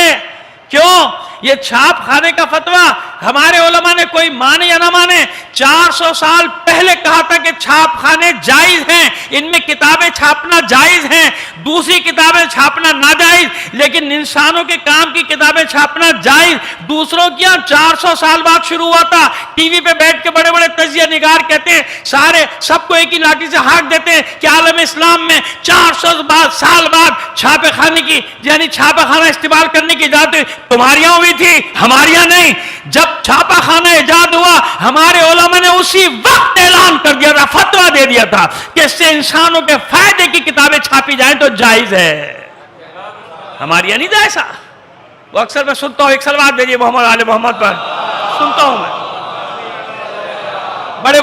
کیوں؟ یہ چھاپ خانے کا فتویٰ ہمارے علماء نے کوئی مانے یا نہ مانے 400 سال پہلے کہا تھا کہ چھاپ خانے جائز ہیں, ان میں کتابیں چھاپنا جائز ہیں, دوسری کتابیں چھاپنا ناجائز, لیکن انسانوں کے کام کی کتابیں چھاپنا جائز. دوسروں کیا 400 سال بعد شروع ہوا تھا. ٹی وی پہ بیٹھ کے بڑے بڑے تجزیہ نگار کہتے ہیں, سارے سب کو ایک ہی لاٹھی سے ہانک دیتے ہیں کہ عالم اسلام میں 400 سال بعد چھاپے خانے کی, یعنی چھاپا خانہ استعمال کرنے کی اجازت تمہاری یہاں ہوئی تھی, ہمارے یہاں نہیں. جب چھاپا خانہ ایجاد ہوا ہمارے علماء نے اسی وقت اعلان کر دیا تھا, فتویٰ دے دیا تھا کہ اس سے انسانوں کے فائدے کی کتابیں چھاپی جائیں تو جائز ہے. ہمارے یہاں نہیں تھا ایسا. وہ اکثر میں سنتا ہوں, ایک سلوات دیجیے محمد آل محمد پر, سنتا ہوں میں. بڑے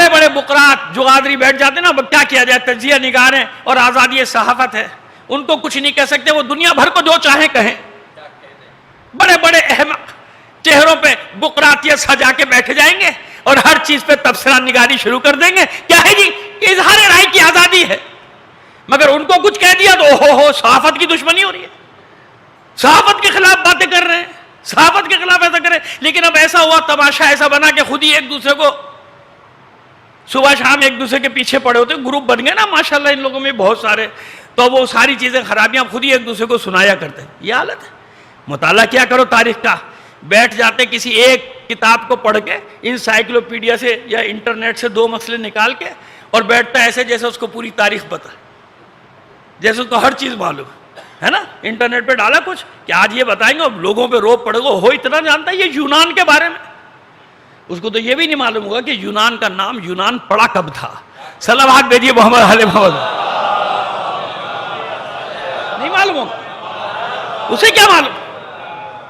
بڑے بقرات جو غادری بیٹھ جاتے ہیں نا, کیا کیا جائے, تجزیہ نگار ہیں اور آزادی صحافت ہے, ان کو کچھ نہیں کہہ سکتے, وہ دنیا بھر کو جو چاہیں کہیں. بڑے بڑے احمق چہروں پہ بقراتیت سجا کے بیٹھے جائیں گے اور ہر چیز پہ تبصرہ نگاری شروع کر دیں گے. کیا ہے جی, کہ اظہار رائے کی آزادی ہے, مگر ان کو کچھ کہہ دیا تو ہو صحافت کی دشمنی ہو رہی ہے, صحافت کے خلاف باتیں کر رہے ہیں, صحافت کے خلاف ایسا کریں. لیکن اب ایسا ہوا, تماشا ایسا بنا کہ خود ہی ایک دوسرے کو صبح شام ایک دوسرے کے پیچھے پڑے ہوتے, گروپ بن گئے نا ماشاءاللہ ان لوگوں میں بہت سارے, تو وہ ساری چیزیں خرابیاں خود ہی ایک دوسرے کو سنایا کرتے ہیں. یہ حالت ہے. مطالعہ کیا کرو تاریخ کا, بیٹھ جاتے کسی ایک کتاب کو پڑھ کے, انسائکلوپیڈیا سے یا انٹرنیٹ سے 2 مسئلے نکال کے, اور بیٹھتا ایسے جیسے اس کو پوری تاریخ پتہ, جیسے اس کو ہر چیز معلوم ہے نا. انٹرنیٹ پہ ڈالا کچھ کہ آج یہ بتائیں گے, لوگوں پہ روب پڑے گا, ہو اتنا جانتا ہے یہ یونان کے بارے میں, اس کو تو یہ بھی نہیں معلوم ہوگا کہ یونان کا نام یونان پڑا کب تھا. صلوات بھیجیے محمد علی محمد. نہیں معلوم ہوگا. اسے کیا معلوم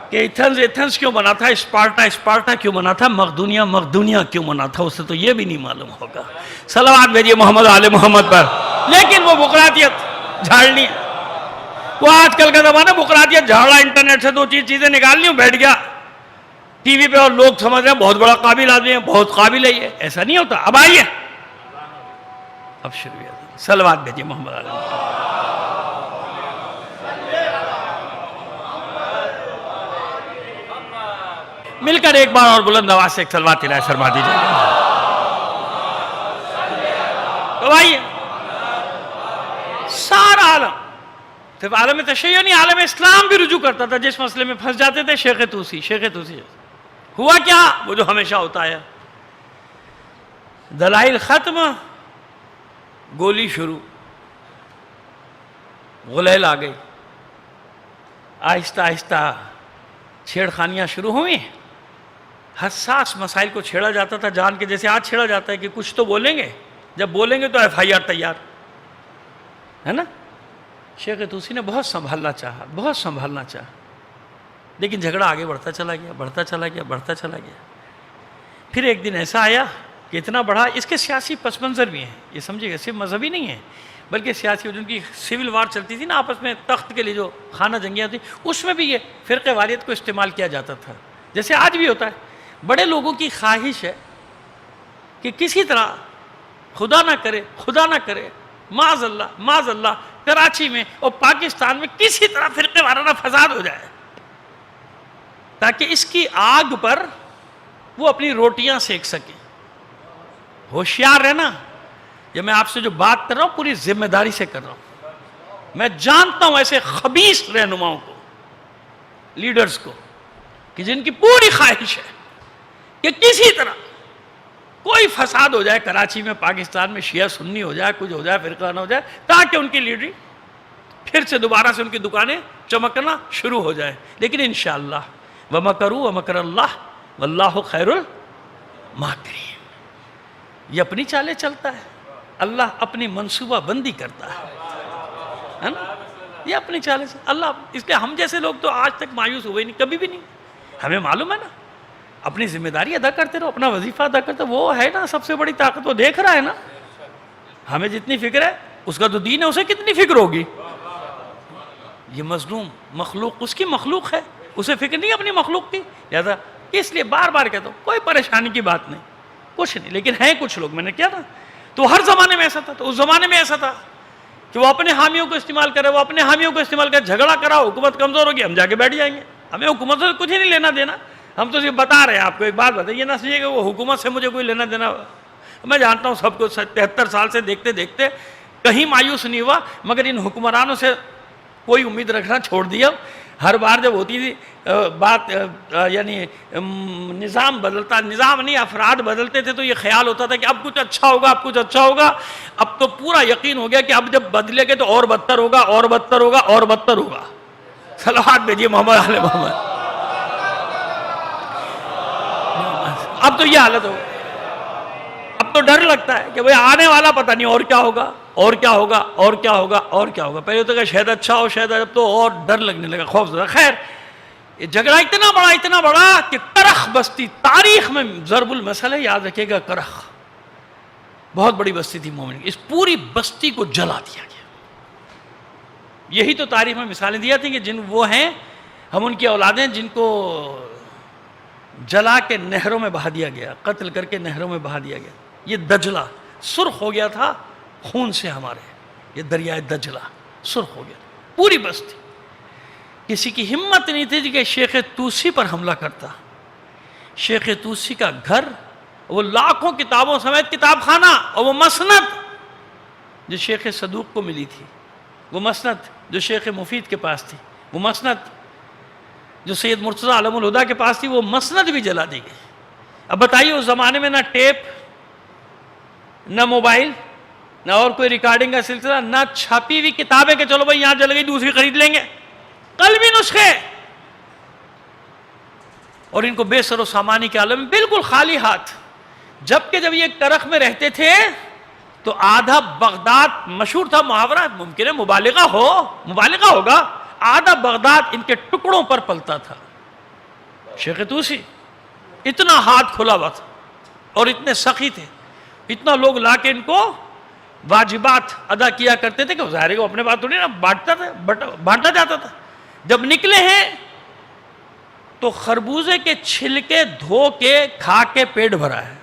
کہ ایتھنز کیوں بنا تھا, اسپارٹا کیوں بنا تھا, مقدونیہ کیوں بنا تھا, اسے تو یہ بھی نہیں معلوم ہوگا. صلوات بھیجیے محمد علی محمد پر. لیکن وہ بقراطیت جھاڑنی ہے. وہ آج کل کا زمانہ بقراطیت جھاڑا, انٹرنیٹ سے 2 چیزیں نکالنی ہوں, بیٹھ گیا ٹی وی پہ اور لوگ سمجھ رہے ہیں بہت بڑا قابل آدمی ہے, بہت قابل ہے یہ. ایسا نہیں ہوتا. اب آئیے, اب شروع. صلوات بھیجیے محمد علی محمد. مل کر ایک بار اور بلند آواز سے ایک صلوات الہی فرما دیجیے. تو آئیے, سارا عالم, صرف عالم تشیع نہیں, عالم اسلام بھی رجوع کرتا تھا. جس مسئلے میں پھنس جاتے تھے شیخ طوسی. ہوا کیا؟ وہ جو ہمیشہ ہوتا ہے, دلائل ختم, گولی شروع, غلیل آ گئی. آہستہ آہستہ چھیڑخانیاں شروع ہوئیں. حساس مسائل کو چھیڑا جاتا تھا جان کے, جیسے آج چھیڑا جاتا ہے کہ کچھ تو بولیں گے, جب بولیں گے تو FIR تیار ہے نا. شیخ طوسی نے بہت سنبھالنا چاہا, لیکن جھگڑا آگے بڑھتا چلا گیا. پھر ایک دن ایسا آیا کہ اتنا بڑا, اس کے سیاسی پس منظر بھی ہیں, یہ سمجھے گا, صرف مذہبی نہیں ہے بلکہ سیاسی. جن کی سول وار چلتی تھی نا آپس میں تخت کے لیے, جو خانہ جنگیاں تھیں, اس میں بھی یہ فرقہ واریت کو استعمال کیا جاتا تھا, جیسے آج بھی ہوتا ہے. بڑے لوگوں کی خواہش ہے کہ کسی طرح خدا نہ کرے معاذ اللہ کراچی میں اور پاکستان میں کسی طرح فرقے وارانہ فساد ہو جائے, تاکہ اس کی آگ پر وہ اپنی روٹیاں سیک سکیں. ہوشیار رہنا. یہ میں آپ سے جو بات کر رہا ہوں پوری ذمہ داری سے کر رہا ہوں. میں جانتا ہوں ایسے خبیث رہنماؤں کو, لیڈرز کو, کہ جن کی پوری خواہش ہے کہ کسی طرح کوئی فساد ہو جائے کراچی میں, پاکستان میں, شیعہ سنی ہو جائے, کچھ ہو جائے, فرقہ نہ ہو جائے, تاکہ ان کی لیڈری پھر سے دوبارہ سے ان کی دکانیں چمکنا شروع ہو جائیں. لیکن انشاءاللہ وَمَكَرُوا وَمَكَرَ اللَّهُ وَاللَّهُ خَيْرُ الْمَاكِرِينَ. یہ اپنی چالیں چلتا ہے, اللہ اپنی منصوبہ بندی کرتا ہے نا. یہ اپنی چالیں اللہ, اس لیے ہم جیسے لوگ تو آج تک مایوس ہوئے نہیں, کبھی بھی نہیں. ہمیں معلوم ہے نا, اپنی ذمہ داری ادا کرتے رہو, اپنا وظیفہ ادا کرتے رہو. وہ ہے نا سب سے بڑی طاقت, وہ دیکھ رہا ہے نا. ہمیں جتنی فکر ہے اس کا تو دین ہے, اسے کتنی فکر ہوگی. یہ مظلوم مخلوق اس کی مخلوق ہے, اسے فکر نہیں اپنی مخلوق کی. لہذا اس لیے بار بار کہتا ہوں, کوئی پریشانی کی بات نہیں, کچھ نہیں. لیکن ہیں کچھ لوگ, میں نے کیا نا, تو ہر زمانے میں ایسا تھا, تو اس زمانے میں ایسا تھا کہ وہ اپنے حامیوں کو استعمال کرے, جھگڑا کرا, حکومت کمزور ہوگی, ہم جا کے بیٹھ جائیں گے. ہمیں حکومت سے کچھ ہی نہیں لینا دینا, ہم تو صرف بتا رہے ہیں آپ کو. ایک بات بتائیے, نہ سمجھیے کہ وہ حکومت سے مجھے کوئی لینا دینا. میں جانتا ہوں سب کو 73 سال سے دیکھتے دیکھتے کہیں مایوس نہیں ہوا, مگر ان حکمرانوں سے کوئی امید رکھنا چھوڑ دیا. ہر بار جب ہوتی تھی بات, یعنی نظام بدلتا, نظام نہیں افراد بدلتے تھے, تو یہ خیال ہوتا تھا کہ اب کچھ اچھا ہوگا. اب تو پورا یقین ہو گیا کہ اب جب بدلے گے تو اور بدتر ہوگا. صلوات بھیجیے محمد علی محمد. اب تو یہ حالت ہو, اب تو ڈر لگتا ہے کہ بھئی آنے والا پتہ نہیں اور کیا ہوگا. پہلے تو کہ شاید اچھا ہو, شاید, اب تو اور ڈر لگنے لگا, خوف زدہ. خیر, یہ جھگڑا اتنا بڑا کہ کرخ بستی, تاریخ میں ضرب المثل ہے, یاد رکھیے گا. کرخ بہت بڑی بستی تھی مومن کی, اس پوری بستی کو جلا دیا گیا. یہی تو تاریخ میں مثالیں دیا تھیں کہ جن وہ ہیں, ہم ان کی اولادیں, جن کو جلا کے نہروں میں بہا دیا گیا, قتل کر کے نہروں میں بہا دیا گیا. یہ دجلہ سرخ ہو گیا تھا خون سے ہمارے, یہ دریائے دجلہ سرخ ہو گیا. پوری بستی, کسی کی ہمت نہیں تھی کہ شیخ طوسی پر حملہ کرتا. شیخ طوسی کا گھر, وہ لاکھوں کتابوں سمیت کتاب خانہ, اور وہ مسند جو شیخ صدوق کو ملی تھی, وہ مسند جو شیخ مفید کے پاس تھی, وہ مسند جو سید مرتضیٰ علم الہدیٰ کے پاس تھی, وہ مسند بھی جلا دی گئی. اب بتائیے, اس زمانے میں نہ ٹیپ, نہ موبائل, نہ اور کوئی ریکارڈنگ کا سلسلہ, نہ چھاپی ہوئی کتابیں کہ چلو بھائی یہاں جل گئی دوسری خرید لیں گے. قلبی نسخے, اور ان کو بے سر و سامانی کے عالم میں بالکل خالی ہاتھ. جبکہ جب یہ کرخ میں رہتے تھے تو آدھا بغداد، مشہور تھا محاورہ، ممکن ہے مبالغہ ہوگا، آدھا بغداد ان کے ٹکڑوں پر پلتا تھا. شیخ طوسی اتنا ہاتھ کھلا ہوا تھا اور اتنے سخی تھے، اتنا لوگ لا کے ان کو واجبات ادا کیا کرتے تھے کہ ظاہر ہے کہ اپنے بات تھوڑی نا بانٹا جاتا تھا. جب نکلے ہیں تو خربوزے کے چھلکے دھو کے کھا کے پیٹ بھرا ہے.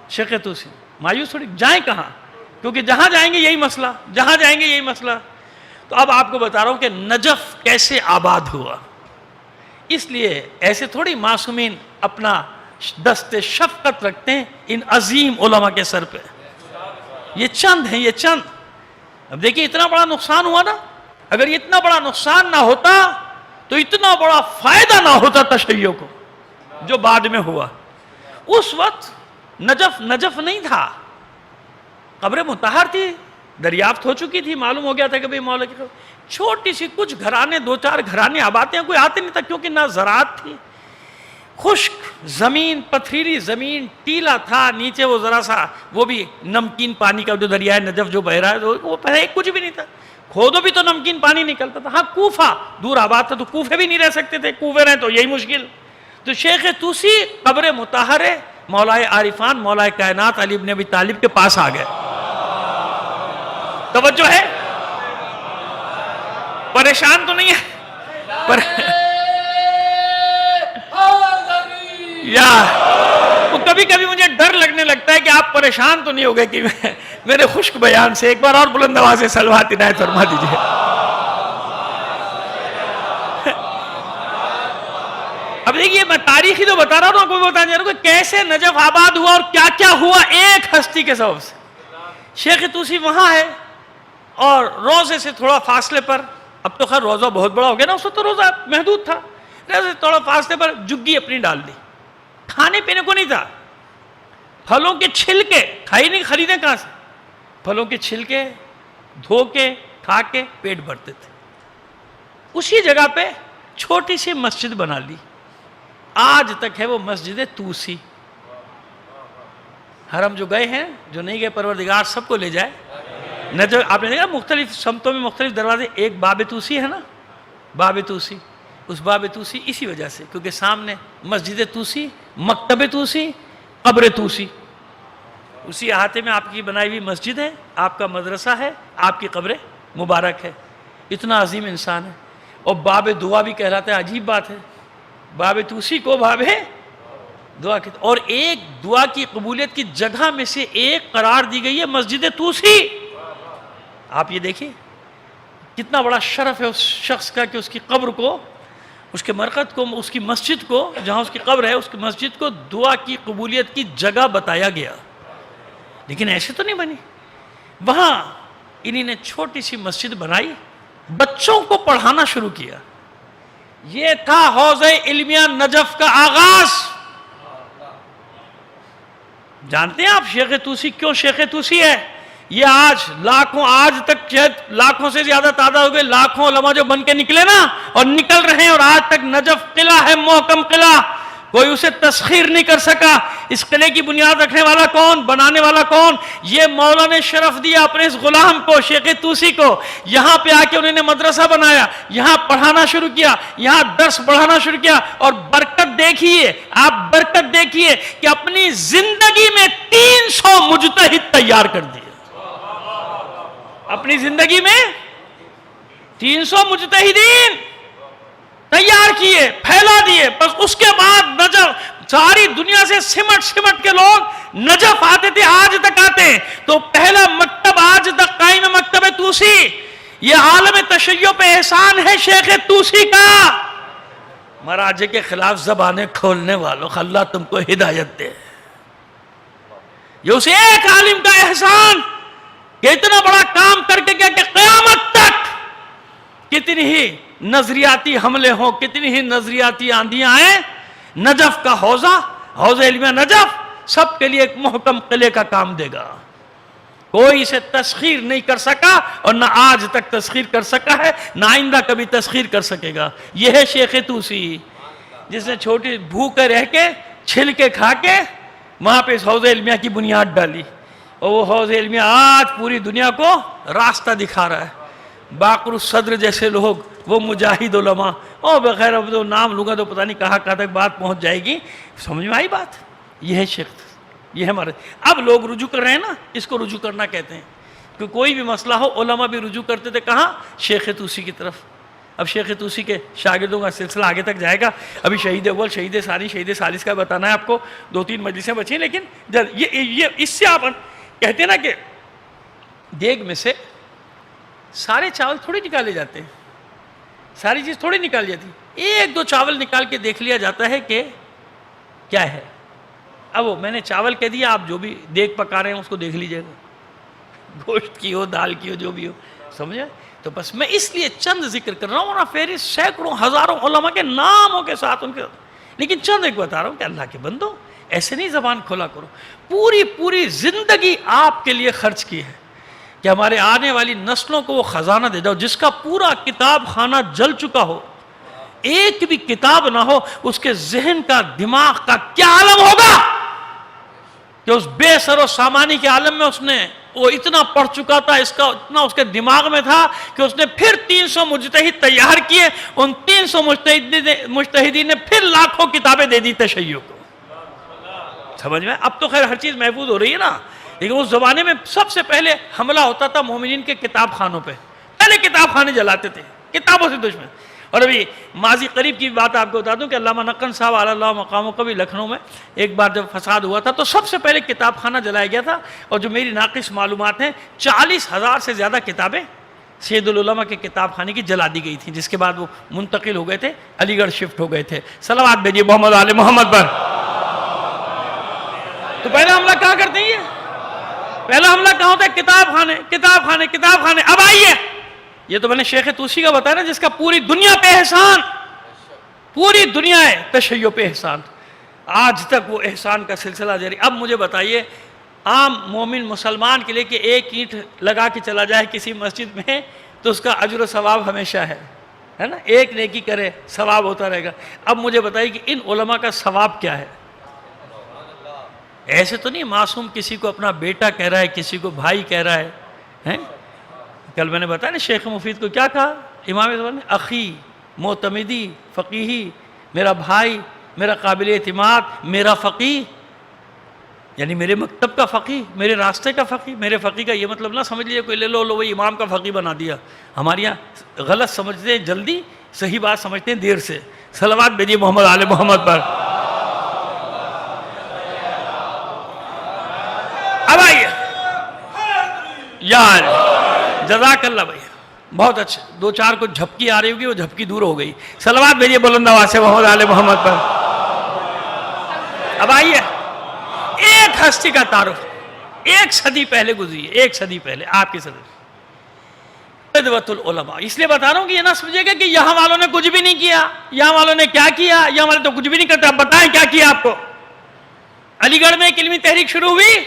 شیخ طوسی مایوس تھوڑی، جائیں کہاں؟ کیونکہ جہاں جائیں گے یہی مسئلہ. تو اب آپ کو بتا رہا ہوں کہ نجف کیسے آباد ہوا. اس لیے ایسے تھوڑی معصومین اپنا دست شفقت رکھتے ہیں ان عظیم علماء کے سر پہ. یہ چند ہیں، یہ چند. اب دیکھیے اتنا بڑا نقصان ہوا نا، اگر یہ اتنا بڑا نقصان نہ ہوتا تو اتنا بڑا فائدہ نہ ہوتا تشیع کو جو بعد میں ہوا. اس وقت نجف نہیں تھا، قبر مطہر تھی، دریافت ہو چکی تھی، معلوم ہو گیا تھا کہ بھئی مولا کی قبر. چھوٹی سی کچھ گھرانے، 2-4 گھرانے آباد ہیں، کوئی آتے نہیں تھا کیونکہ نہ زراعت تھی، خشک زمین، پتھریلی زمین، ٹیلا تھا نیچے، وہ ذرا سا وہ بھی نمکین پانی کا جو دریائے نجف جو بہ رہا ہے وہ پہلے کچھ بھی نہیں تھا، کھودو بھی تو نمکین پانی نکلتا تھا. ہاں کوفہ دور آباد تھا تو کوفے بھی نہیں رہ سکتے تھے، کوفے رہیں تو یہی مشکل. تو شیخ طوسی قبر مطہر مولائے عارفان، مولائے کائنات علی بن ابی طالب کے پاس آ گئے. توجہ ہے؟ پریشان تو نہیں ہے؟ یا وہ کبھی مجھے ڈر لگنے لگتا ہے کہ آپ پریشان تو نہیں ہو گئے کہ میرے خشک بیان سے. ایک بار اور بلند آواز سے صلوات عنایت فرما دیجئے. اب دیکھیے میں تاریخی تو بتا رہا ہوں، کوئی بتا نہیں رہا کہ کیسے نجف آباد ہوا اور کیا کیا ہوا ایک ہستی کے سبب سے. شیخ طوسی وہاں ہے اور روزے سے تھوڑا فاصلے پر، اب تو خیر روزہ بہت بڑا ہو گیا نا، اس وقت تو روزہ محدود تھا، روزے سے تھوڑا فاصلے پر جگی اپنی ڈال دی. کھانے پینے کو نہیں تھا، پھلوں کے چھلکے کھائی نہیں، خریدیں کہاں سے؟ پھلوں کے چھلکے دھو کے کھا کے پیٹ بھرتے تھے. اسی جگہ پہ چھوٹی سی مسجد بنا لی، آج تک ہے وہ مسجد طوسی. حرم جو گئے ہیں، جو نہیں گئے پروردگار سب کو لے جائے. نجف آپ نے دیکھا مختلف سمتوں میں مختلف دروازے، ایک باب طوسی ہے نا، باب طوسی. اس باب طوسی اسی وجہ سے کیونکہ سامنے مسجد طوسی، مکتب طوسی، قبر طوسی، اسی احاطے میں آپ کی بنائی ہوئی مسجد ہے، آپ کا مدرسہ ہے، آپ کی قبر مبارک ہے. اتنا عظیم انسان ہے. اور باب دعا بھی کہلاتا ہے. عجیب بات ہے، باب طوسی کو باب دعا کی، اور ایک دعا کی قبولیت کی جگہ میں سے ایک قرار دی گئی ہے مسجد طوسی. آپ یہ دیکھیں کتنا بڑا شرف ہے اس شخص کا کہ اس کی قبر کو، اس کے مرقد کو، اس کی مسجد کو، جہاں اس کی قبر ہے اس کی مسجد کو دعا کی قبولیت کی جگہ بتایا گیا. لیکن ایسے تو نہیں بنی. وہاں انہی نے چھوٹی سی مسجد بنائی، بچوں کو پڑھانا شروع کیا. یہ تھا حوضہ علمیہ نجف کا آغاز. جانتے ہیں آپ شیخ طوسی کیوں شیخ طوسی ہے؟ یہ آج تک لاکھوں سے زیادہ تعداد ہو گئے، لاکھوں علماء جو بن کے نکلے نا اور نکل رہے ہیں، اور آج تک نجف قلعہ ہے، محکم قلعہ، کوئی اسے تسخیر نہیں کر سکا. اس قلعے کی بنیاد رکھنے والا کون، بنانے والا کون؟ یہ مولا نے شرف دیا اپنے اس غلام کو، شیخ طوسی کو. یہاں پہ آ کے انہوں نے مدرسہ بنایا، یہاں پڑھانا شروع کیا، یہاں درس پڑھانا شروع کیا. اور برکت دیکھیے، آپ برکت دیکھیے کہ اپنی زندگی میں 300 مجتہد تیار کر دیے. اپنی زندگی میں 300 مجتہدین تیار کیے، پھیلا دیے. بس اس کے بعد نجف ساری دنیا سے سمٹ کے لوگ نجف آتے تھے، آج تک آتے ہیں. تو پہلا مکتب آج تک قائم ہے، مکتب طوسی. یہ عالم تشیع پہ احسان ہے شیخ طوسی کا. مراجع کے خلاف زبانیں کھولنے والوں، اللہ تم کو ہدایت دے. یہ اسے ایک عالم کا احسان کہ اتنا بڑا کام کر کے کیا کہ قیامت تک کتنی ہی نظریاتی حملے ہوں، کتنی ہی نظریاتی آندیاں آئیں، نجف کا حوضہ علمیہ نجف سب کے لیے ایک محکم قلعے کا کام دے گا. کوئی اسے تسخیر نہیں کر سکا اور نہ آج تک تسخیر کر سکا ہے، نہ آئندہ کبھی تسخیر کر سکے گا. یہ ہے شیخ طوسی. جس نے چھوٹی بھوکے رہ کے چھل کے کھا کے وہاں پہ اس حوض علمیہ کی بنیاد ڈالی، اور وہ حوض علمیہ آج پوری دنیا کو راستہ دکھا رہا ہے۔ باقر الصدر جیسے لوگ، وہ مجاہد علماء، اور بغیر اب تو نام لوں گا تو پتہ نہیں کہاں تک بات پہنچ جائے گی۔ سمجھ میں آئی بات؟ یہ ہے شیخ، یہ ہے ہمارے۔ اب لوگ رجوع کر رہے ہیں نا، اس کو رجوع کرنا کہتے ہیں، کہ کوئی بھی مسئلہ ہو علماء بھی رجوع کرتے تھے کہاں؟ شیخ طوسی کی طرف۔ اب شیخ طوسی کے شاگردوں کا سلسلہ آگے تک جائے گا۔ ابھی شہید اول، شہید ثانی، شہید ثالث کا بتانا ہے آپ کو، 2-3 مجلسیں بچیں، لیکن یہ اس سے آپ کہتے ہیں نا کہ دیگ میں سے سارے چاول تھوڑی نکالے جاتے ہیں، ساری چیز تھوڑی نکال جاتی، 1-2 چاول نکال کے دیکھ لیا جاتا ہے کہ کیا ہے۔ اب وہ میں نے چاول کہہ دیا، آپ جو بھی دیگ پکا رہے ہیں اس کو دیکھ لیجئے گا، گوشت کی ہو، دال کی ہو، جو بھی ہو، سمجھے؟ تو بس میں اس لیے چند ذکر کر رہا ہوں، اور فہرست سینکڑوں ہزاروں علماء کے ناموں کے ساتھ ان کے، لیکن چند ایک بتا رہا ہوں کہ اللہ کے بندو ایسے نہیں زبان کھولا کرو۔ پوری زندگی آپ کے لیے خرچ کی ہے کہ ہمارے آنے والی نسلوں کو وہ خزانہ دے جاؤ جس کا پورا کتاب خانہ جل چکا ہو، ایک بھی کتاب نہ ہو، اس کے ذہن کا، دماغ کا کیا عالم ہوگا کہ اس بے سر و سامانی کے عالم میں اس نے وہ اتنا پڑھ چکا تھا، اتنا اس کے دماغ میں تھا کہ اس نے پھر 300 مجتہد تیار کیے، ان 300 مجتہدین نے پھر لاکھوں کتابیں دے دی تشیع کو۔ سمجھ میں؟ اب تو خیر ہر چیز محفوظ ہو رہی ہے نا، لیکن اس زمانے میں سب سے پہلے حملہ ہوتا تھا مومنین کے کتاب خانوں پہ، پہلے کتاب خانے جلاتے تھے، کتابوں سے دشمن۔ اور ابھی ماضی قریب کی بات آپ کو بتا دوں کہ علامہ نقن صاحب علی اللہ مقاموں کا بھی لکھنؤ میں ایک بار جب فساد ہوا تھا تو سب سے پہلے کتاب خانہ جلایا گیا تھا، اور جو میری ناقص معلومات ہیں 40,000 سے زیادہ کتابیں سید العلماء کے کتاب خانے کی جلا دی گئی تھیں، جس کے بعد وہ منتقل ہو گئے تھے، علی گڑھ شفٹ ہو گئے تھے۔ صلوات بھیجیے محمد آل محمد پر۔ تو پہلا حملہ کہاں کرتے ہیں؟ پہلا حملہ کہاں ہوتا ہے؟ کتاب خانے، کتاب خانے، کتاب خانے۔ اب آئیے، یہ تو میں نے شیخ طوسی کا بتایا نا، جس کا پوری دنیا پہ احسان، پوری دنیا ہے تشیع پہ احسان، آج تک وہ احسان کا سلسلہ جاری۔ اب مجھے بتائیے، عام مومن مسلمان کے لیے کہ ایک اینٹ لگا کے چلا جائے کسی مسجد میں تو اس کا اجر و ثواب ہمیشہ ہے نا، ایک نیکی کرے ثواب ہوتا رہے گا۔ اب مجھے بتائیے کہ ان علماء کا ثواب کیا ہے؟ ایسے تو نہیں معصوم کسی کو اپنا بیٹا کہہ رہا ہے، کسی کو بھائی کہہ رہا ہے۔ کل میں نے بتایا نا شیخ مفید کو کیا کہا امام زمان نے؟ اخی، معتمدی، فقیہی، میرا بھائی، میرا قابل اعتماد، میرا فقیہ، یعنی میرے مکتب کا فقیہ، میرے راستے کا فقیہ۔ میرے فقیہ کا یہ مطلب نہ سمجھ لیے کوئی لے لو وہی امام کا فقیہ بنا دیا۔ ہمارے یہاں غلط سمجھتے ہیں جلدی، صحیح بات سمجھتے ہیں دیر سے۔ صلوات بھیجیے محمد آل محمد پر۔ اب آئیے یار، جزاک اللہ بھائی، بہت اچھا، 2-4 کو جھپکی آ رہی ہوگی، وہ جھپکی دور ہو گئی۔ صلوات بھیجیے بلند آواز سے محمد آل محمد پر۔ اب آئیے، ایک ہستی کا تعارف 1 صدی پہلے گزری ہے، 1 صدی پہلے آپ کی صدی، ندوۃ العلماء۔ اس لیے بتا رہا ہوں کہ یہ نہ سمجھے گا کہ یہاں والوں نے کچھ بھی نہیں کیا، یہاں والوں نے کیا کیا، یہاں والے تو کچھ بھی نہیں کرتے۔ اب بتائیں کیا کیا آپ کو؟ علی گڑھ میں ایک علمی تحریک شروع ہوئی،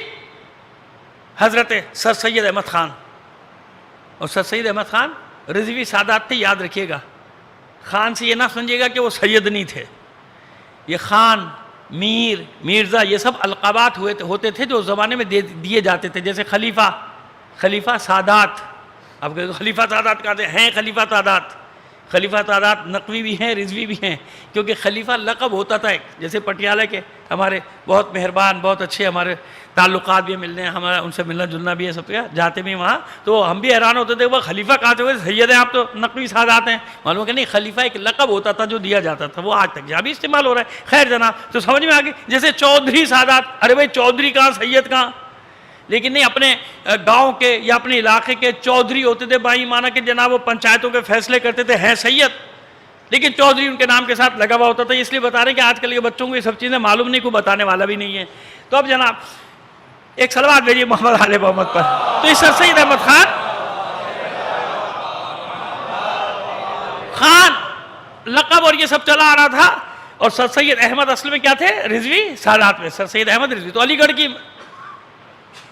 حضرت سر سید احمد خان، اور سر سید احمد خان رضوی سادات تھے، یاد رکھیے گا۔ خان سے یہ نہ سمجھے گا کہ وہ سید نہیں تھے، یہ خان، میر، میرزا، یہ سب القابات ہوتے تھے جو اس زمانے میں دیے جاتے تھے، جیسے خلیفہ سادات۔ اب خلیفہ سادات کہتے ہیں خلیفہ سادات، خلیفہ سادات نقوی بھی ہیں، رضوی بھی ہیں، کیونکہ خلیفہ لقب ہوتا تھا ایک، جیسے پٹیالہ کے ہمارے بہت مہربان، بہت اچھے ہمارے تعلقات بھی ملنے ہیں، ہمارا ان سے ملنا جلنا بھی ہے، سب کیا جاتے بھی وہاں، تو ہم بھی حیران ہوتے تھے وہ خلیفہ کہاں سے ہوئے، سید ہیں آپ تو نقوی سادات ہیں، معلوم کہ نہیں، خلیفہ ایک لقب ہوتا تھا جو دیا جاتا تھا، وہ آج تک یہاں بھی استعمال ہو رہا ہے۔ خیر جناب، تو سمجھ میں آ گئی، جیسے چودھری سادات، ارے بھائی چودھری کہاں، سید کہاں، لیکن نہیں، اپنے گاؤں کے یا اپنے علاقے کے چودھری ہوتے تھے، بائی مانا کہ جناب وہ پنچایتوں کے فیصلے کرتے تھے، ہیں سید، لیکن چودھری ان کے نام کے ساتھ لگا ہوا ہوتا تھا۔ اس لیے بتا رہے ہیں کہ آج کل کے بچوں کو یہ سب چیزیں معلوم نہیں، کوئی بتانے والا بھی نہیں ہے۔ تو اب جناب ایک صلوات بھیجیے محمد آل محمد پر۔ تو اس سر سید احمد خان لقب اور یہ سب چلا آ رہا تھا، اور سر سید احمد اصل میں کیا تھے؟ رضوی سادات میں، سر سید احمد رضوی۔ تو علی گڑھ کی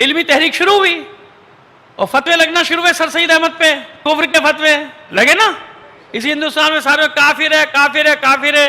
علمی تحریک شروع ہوئی اور فتوے لگنا شروع ہوئے سر سید احمد پہ، کفر کے فتوے لگے نا، اسی ہندوستان میں سارے کافر ہے کافر ہے کافر ہے،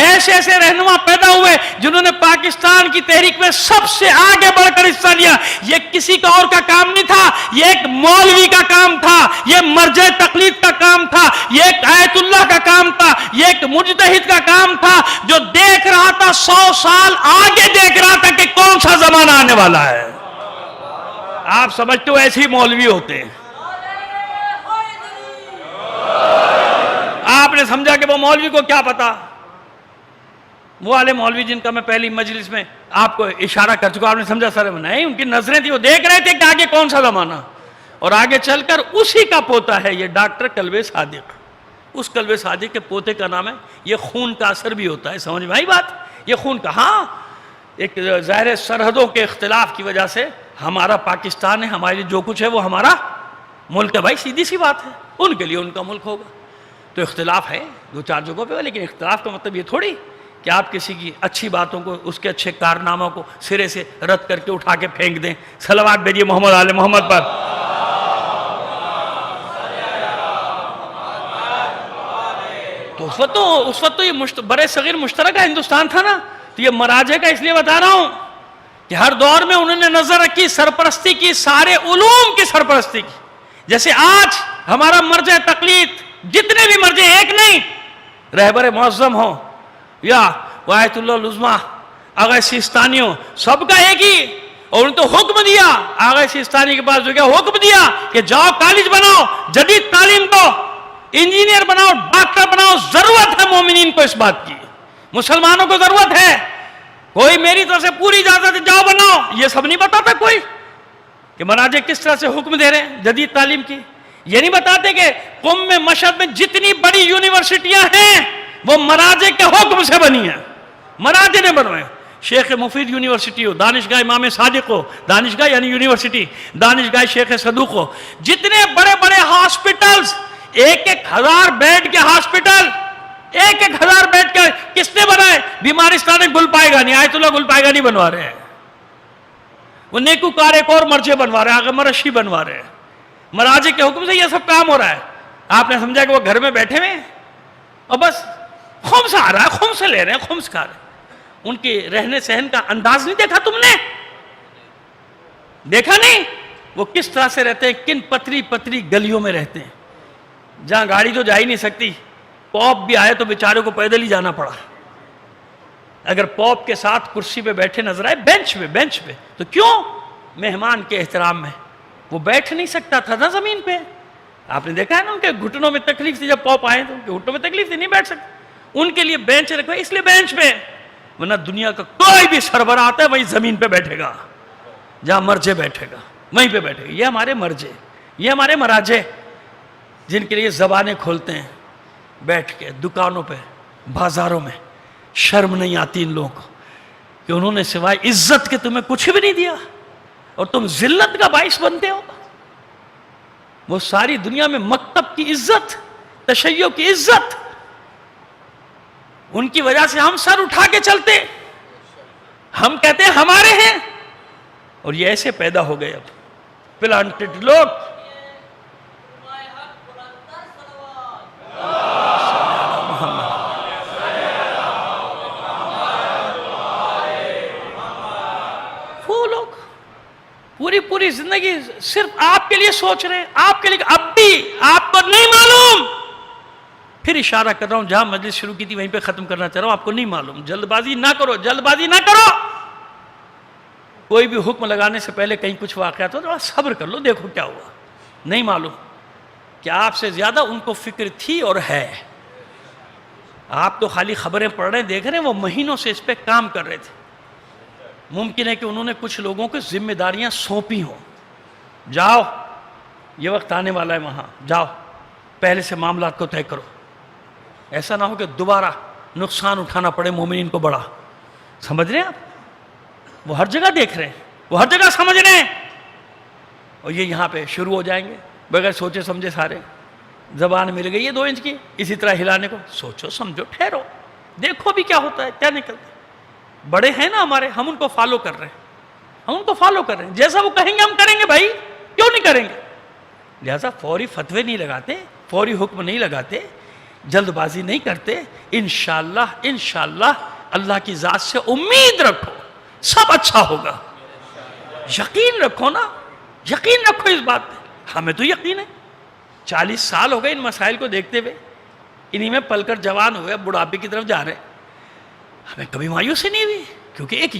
ایسے ایسے رہنما پیدا ہوئے جنہوں نے پاکستان کی تحریک میں سب سے آگے بڑھ کر حصہ لیا. یہ کسی کا اور کا کام نہیں تھا, یہ ایک مولوی کا کام تھا, یہ مرجع تقلید کا کام تھا, یہ ایک آیت اللہ کا کام تھا, یہ ایک مجتہد کا کام تھا جو دیکھ رہا تھا 100 سال آگے دیکھ رہا تھا کہ کون سا زمانہ آنے والا ہے. آپ سمجھتے ہو ایسے ہی مولوی ہوتے ہیں. آپ نے سمجھا کہ وہ مولوی کو کیا پتا, وہ والے مولوی جن کا میں پہلی مجلس میں آپ کو اشارہ کر چکا, آپ نے سمجھا سر نہیں, ان کی نظریں تھی, وہ دیکھ رہے تھے کہ آگے کون سا زمانہ, اور آگے چل کر اسی کا پوتا ہے یہ ڈاکٹر کلبے صادق. اس کلبے صادق کے پوتے کا نام ہے. یہ خون کا اثر بھی ہوتا ہے, سمجھ میں آئی بات؟ یہ خون کا, ہاں ایک ظاہر سرحدوں کے اختلاف کی وجہ سے ہمارا پاکستان ہے, ہمارے لیے جو کچھ ہے وہ ہمارا ملک ہے بھائی, سیدھی سی بات ہے. ان کے لیے ان کا ملک ہوگا. تو اختلاف ہے 2-4 جگہوں پہ, لیکن اختلاف کا مطلب یہ تھوڑی کہ آپ کسی کی اچھی باتوں کو, اس کے اچھے کارناموں کو سرے سے رد کر کے اٹھا کے پھینک دیں. صلوات بھیجیے محمد آل محمد پر. تو اس وقت تو یہ برے صغیر مشترکہ ہندوستان تھا نا. تو یہ مراجع کا اس لیے بتا رہا ہوں کہ ہر دور میں انہوں نے نظر رکھی, سرپرستی کی, سارے علوم کی سرپرستی کی. جیسے آج ہمارا مرجع تقلید, جتنے بھی مرجع, ایک نہیں, رہبر معظم ہو یا آیت اللہ العظمیٰ آغا سیستانی ہو, سب کا ایک ہی, اور انہوں نے تو حکم دیا. آغا سیستانی کے پاس جو کیا حکم دیا کہ جاؤ کالج بناؤ, جدید تعلیم دو, انجینئر بناؤ, ڈاکٹر بناؤ. ضرورت ہے مومنین کو اس بات کی, مسلمانوں کو ضرورت ہے. کوئی میری طرف سے پوری اجازت ہے جاؤ بناؤ, یہ سب نہیں بتاتا کوئی کہ مراجع کس طرح سے حکم دے رہے ہیں جدید تعلیم کی. یہ نہیں بتاتے کہ قم میں, مشہد میں جتنی بڑی یونیورسٹیاں ہیں وہ مراجع کے حکم سے بنی ہیں, مراجع نے بنوائے. شیخ مفید یونیورسٹی ہو, دانشگاہ امام صادق ہو, دانشگاہ یعنی یونیورسٹی, دانشگاہ شیخ صدوق ہو, جتنے بڑے بڑے ہاسپٹلز, 1,000 بیڈ کے ہاسپٹل, 1,000 بیڈ کے, کس نے بنائے؟ بیمارستان گل پائیگانی, آیت اللہ گل پائیگانی بنوا رہے ہیں. وہ نیکوکار ایک اور مرجع بنوا رہے ہیں, آگے مرشی بنوا رہے ہیں. مراجع کے حکم سے یہ سب کام ہو رہا ہے. آپ نے سمجھا کہ وہ گھر میں بیٹھے ہوئے اور بس خمس آ رہا ہے, خمس لے رہے ہیں, خمس کھا رہے ہیں. ان کے رہنے سہن کا انداز نہیں دیکھا تم نے؟ دیکھا نہیں وہ کس طرح سے رہتے ہیں, کن پتری پتری گلیوں میں رہتے ہیں جہاں گاڑی تو جا ہی نہیں سکتی. پوپ بھی آئے تو بیچارے کو پیدل ہی جانا پڑا. اگر پوپ کے ساتھ کرسی پہ بیٹھے نظر آئے, بینچ پہ, تو کیوں؟ مہمان کے احترام میں. وہ بیٹھ نہیں سکتا تھا نا زمین پہ. آپ نے دیکھا ہے نا ان کے گھٹنوں میں تکلیف تھی, جب پوپ آئے تو ان کے گھٹنوں میں تکلیف تھی, نہیں بیٹھ سکتے. ان کے لیے بینچ رکھو, اس لیے بینچ پہ, ورنہ دنیا کا کوئی بھی سربراہ آتا ہے وہی زمین پہ بیٹھے گا, جہاں مرجع بیٹھے گا وہیں پہ بیٹھے گا. یہ ہمارے مرجع, یہ ہمارے مراجع جن کے لیے زبانیں کھولتے ہیں بیٹھ کے دکانوں پہ, بازاروں میں. شرم نہیں آتی ان لوگوں کو کہ انہوں نے سوائے عزت کے تمہیں کچھ بھی نہیں دیا اور تم ذلت کا باعث بنتے ہو. وہ ساری دنیا میں مکتب کی عزت, تشیع کی عزت, ان کی وجہ سے ہم سر اٹھا کے چلتے, ہم کہتے ہیں ہمارے ہیں. اور یہ ایسے پیدا ہو گئے اب پلانٹڈ لوگ. وہ لوگ پوری زندگی صرف آپ کے لیے سوچ رہے ہیں, آپ کے لیے. اب بھی آپ کو نہیں معلوم, پھر اشارہ کر رہا ہوں, جہاں مجلس شروع کی تھی وہیں پہ ختم کرنا چاہ رہا ہوں. آپ کو نہیں معلوم, جلد بازی نہ کرو, جلد بازی نہ کرو. کوئی بھی حکم لگانے سے پہلے کہیں کچھ واقعات ہو تو صبر کر لو, دیکھو کیا ہوا. نہیں معلوم کہ آپ سے زیادہ ان کو فکر تھی اور ہے. آپ تو خالی خبریں پڑھ رہے ہیں, دیکھ رہے ہیں, وہ مہینوں سے اس پہ کام کر رہے تھے. ممکن ہے کہ انہوں نے کچھ لوگوں کو ذمہ داریاں سونپی ہوں. جاؤ, یہ وقت آنے والا ہے, وہاں جاؤ, پہلے سے معاملات کو طے کرو. ایسا نہ ہو کہ دوبارہ نقصان اٹھانا پڑے مومنین کو بڑا. سمجھ رہے ہیں آپ؟ وہ ہر جگہ دیکھ رہے ہیں, وہ ہر جگہ سمجھ رہے ہیں, اور یہ یہاں پہ شروع ہو جائیں گے بغیر سوچے سمجھے. سارے زبان مل گئی ہے 2 انچ کی, اسی طرح ہلانے کو. سوچو سمجھو, ٹھہرو, دیکھو بھی کیا ہوتا ہے, کیا نکلتا ہے. بڑے ہیں نا ہمارے, ہم ان کو فالو کر رہے ہیں, ہم ان کو فالو کر رہے ہیں. جیسا وہ کہیں گے ہم کریں گے بھائی, کیوں نہیں کریں گے. لہذا فوری فتوے نہیں لگاتے, فوری حکم نہیں لگاتے. جلد بازی نہیں کرتے. انشاءاللہ اللہ کی ذات سے امید رکھو, سب اچھا ہوگا. یقین رکھو نا, یقین رکھو اس بات پہ. ہمیں تو یقین ہے, 40 سال ہو گئے ان مسائل کو دیکھتے ہوئے, انہی میں پل کر جوان ہوئے, اب بڑھاپے کی طرف جا رہے ہیں. ہمیں کبھی مایوسی نہیں ہوئی, کیونکہ ایک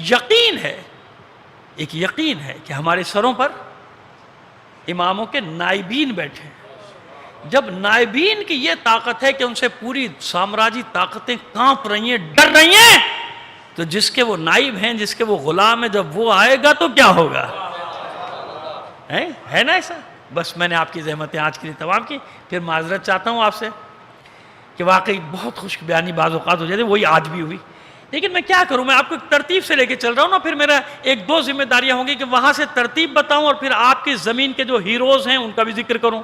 یقین ہے کہ ہمارے سروں پر اماموں کے نائبین بیٹھے ہیں. جب نائبین کی یہ طاقت ہے کہ ان سے پوری سامراجی طاقتیں کانپ رہی ہیں, ڈر رہی ہیں, تو جس کے وہ نائب ہیں, جس کے وہ غلام ہیں, جب وہ آئے گا تو کیا ہوگا؟ ہے نا ایسا؟ بس میں نے آپ کی زحمتیں آج کے لیے تمام کی. پھر معذرت چاہتا ہوں آپ سے کہ واقعی بہت خشک بیانی بعض اوقات ہو جاتی ہے, وہی آج بھی ہوئی. لیکن میں کیا کروں, میں آپ کو ایک ترتیب سے لے کے چل رہا ہوں نا. پھر میرا 1-2 ذمہ داریاں ہوں گی کہ وہاں سے ترتیب بتاؤں اور پھر آپ کی زمین کے جو ہیروز ہیں ان کا بھی ذکر کروں,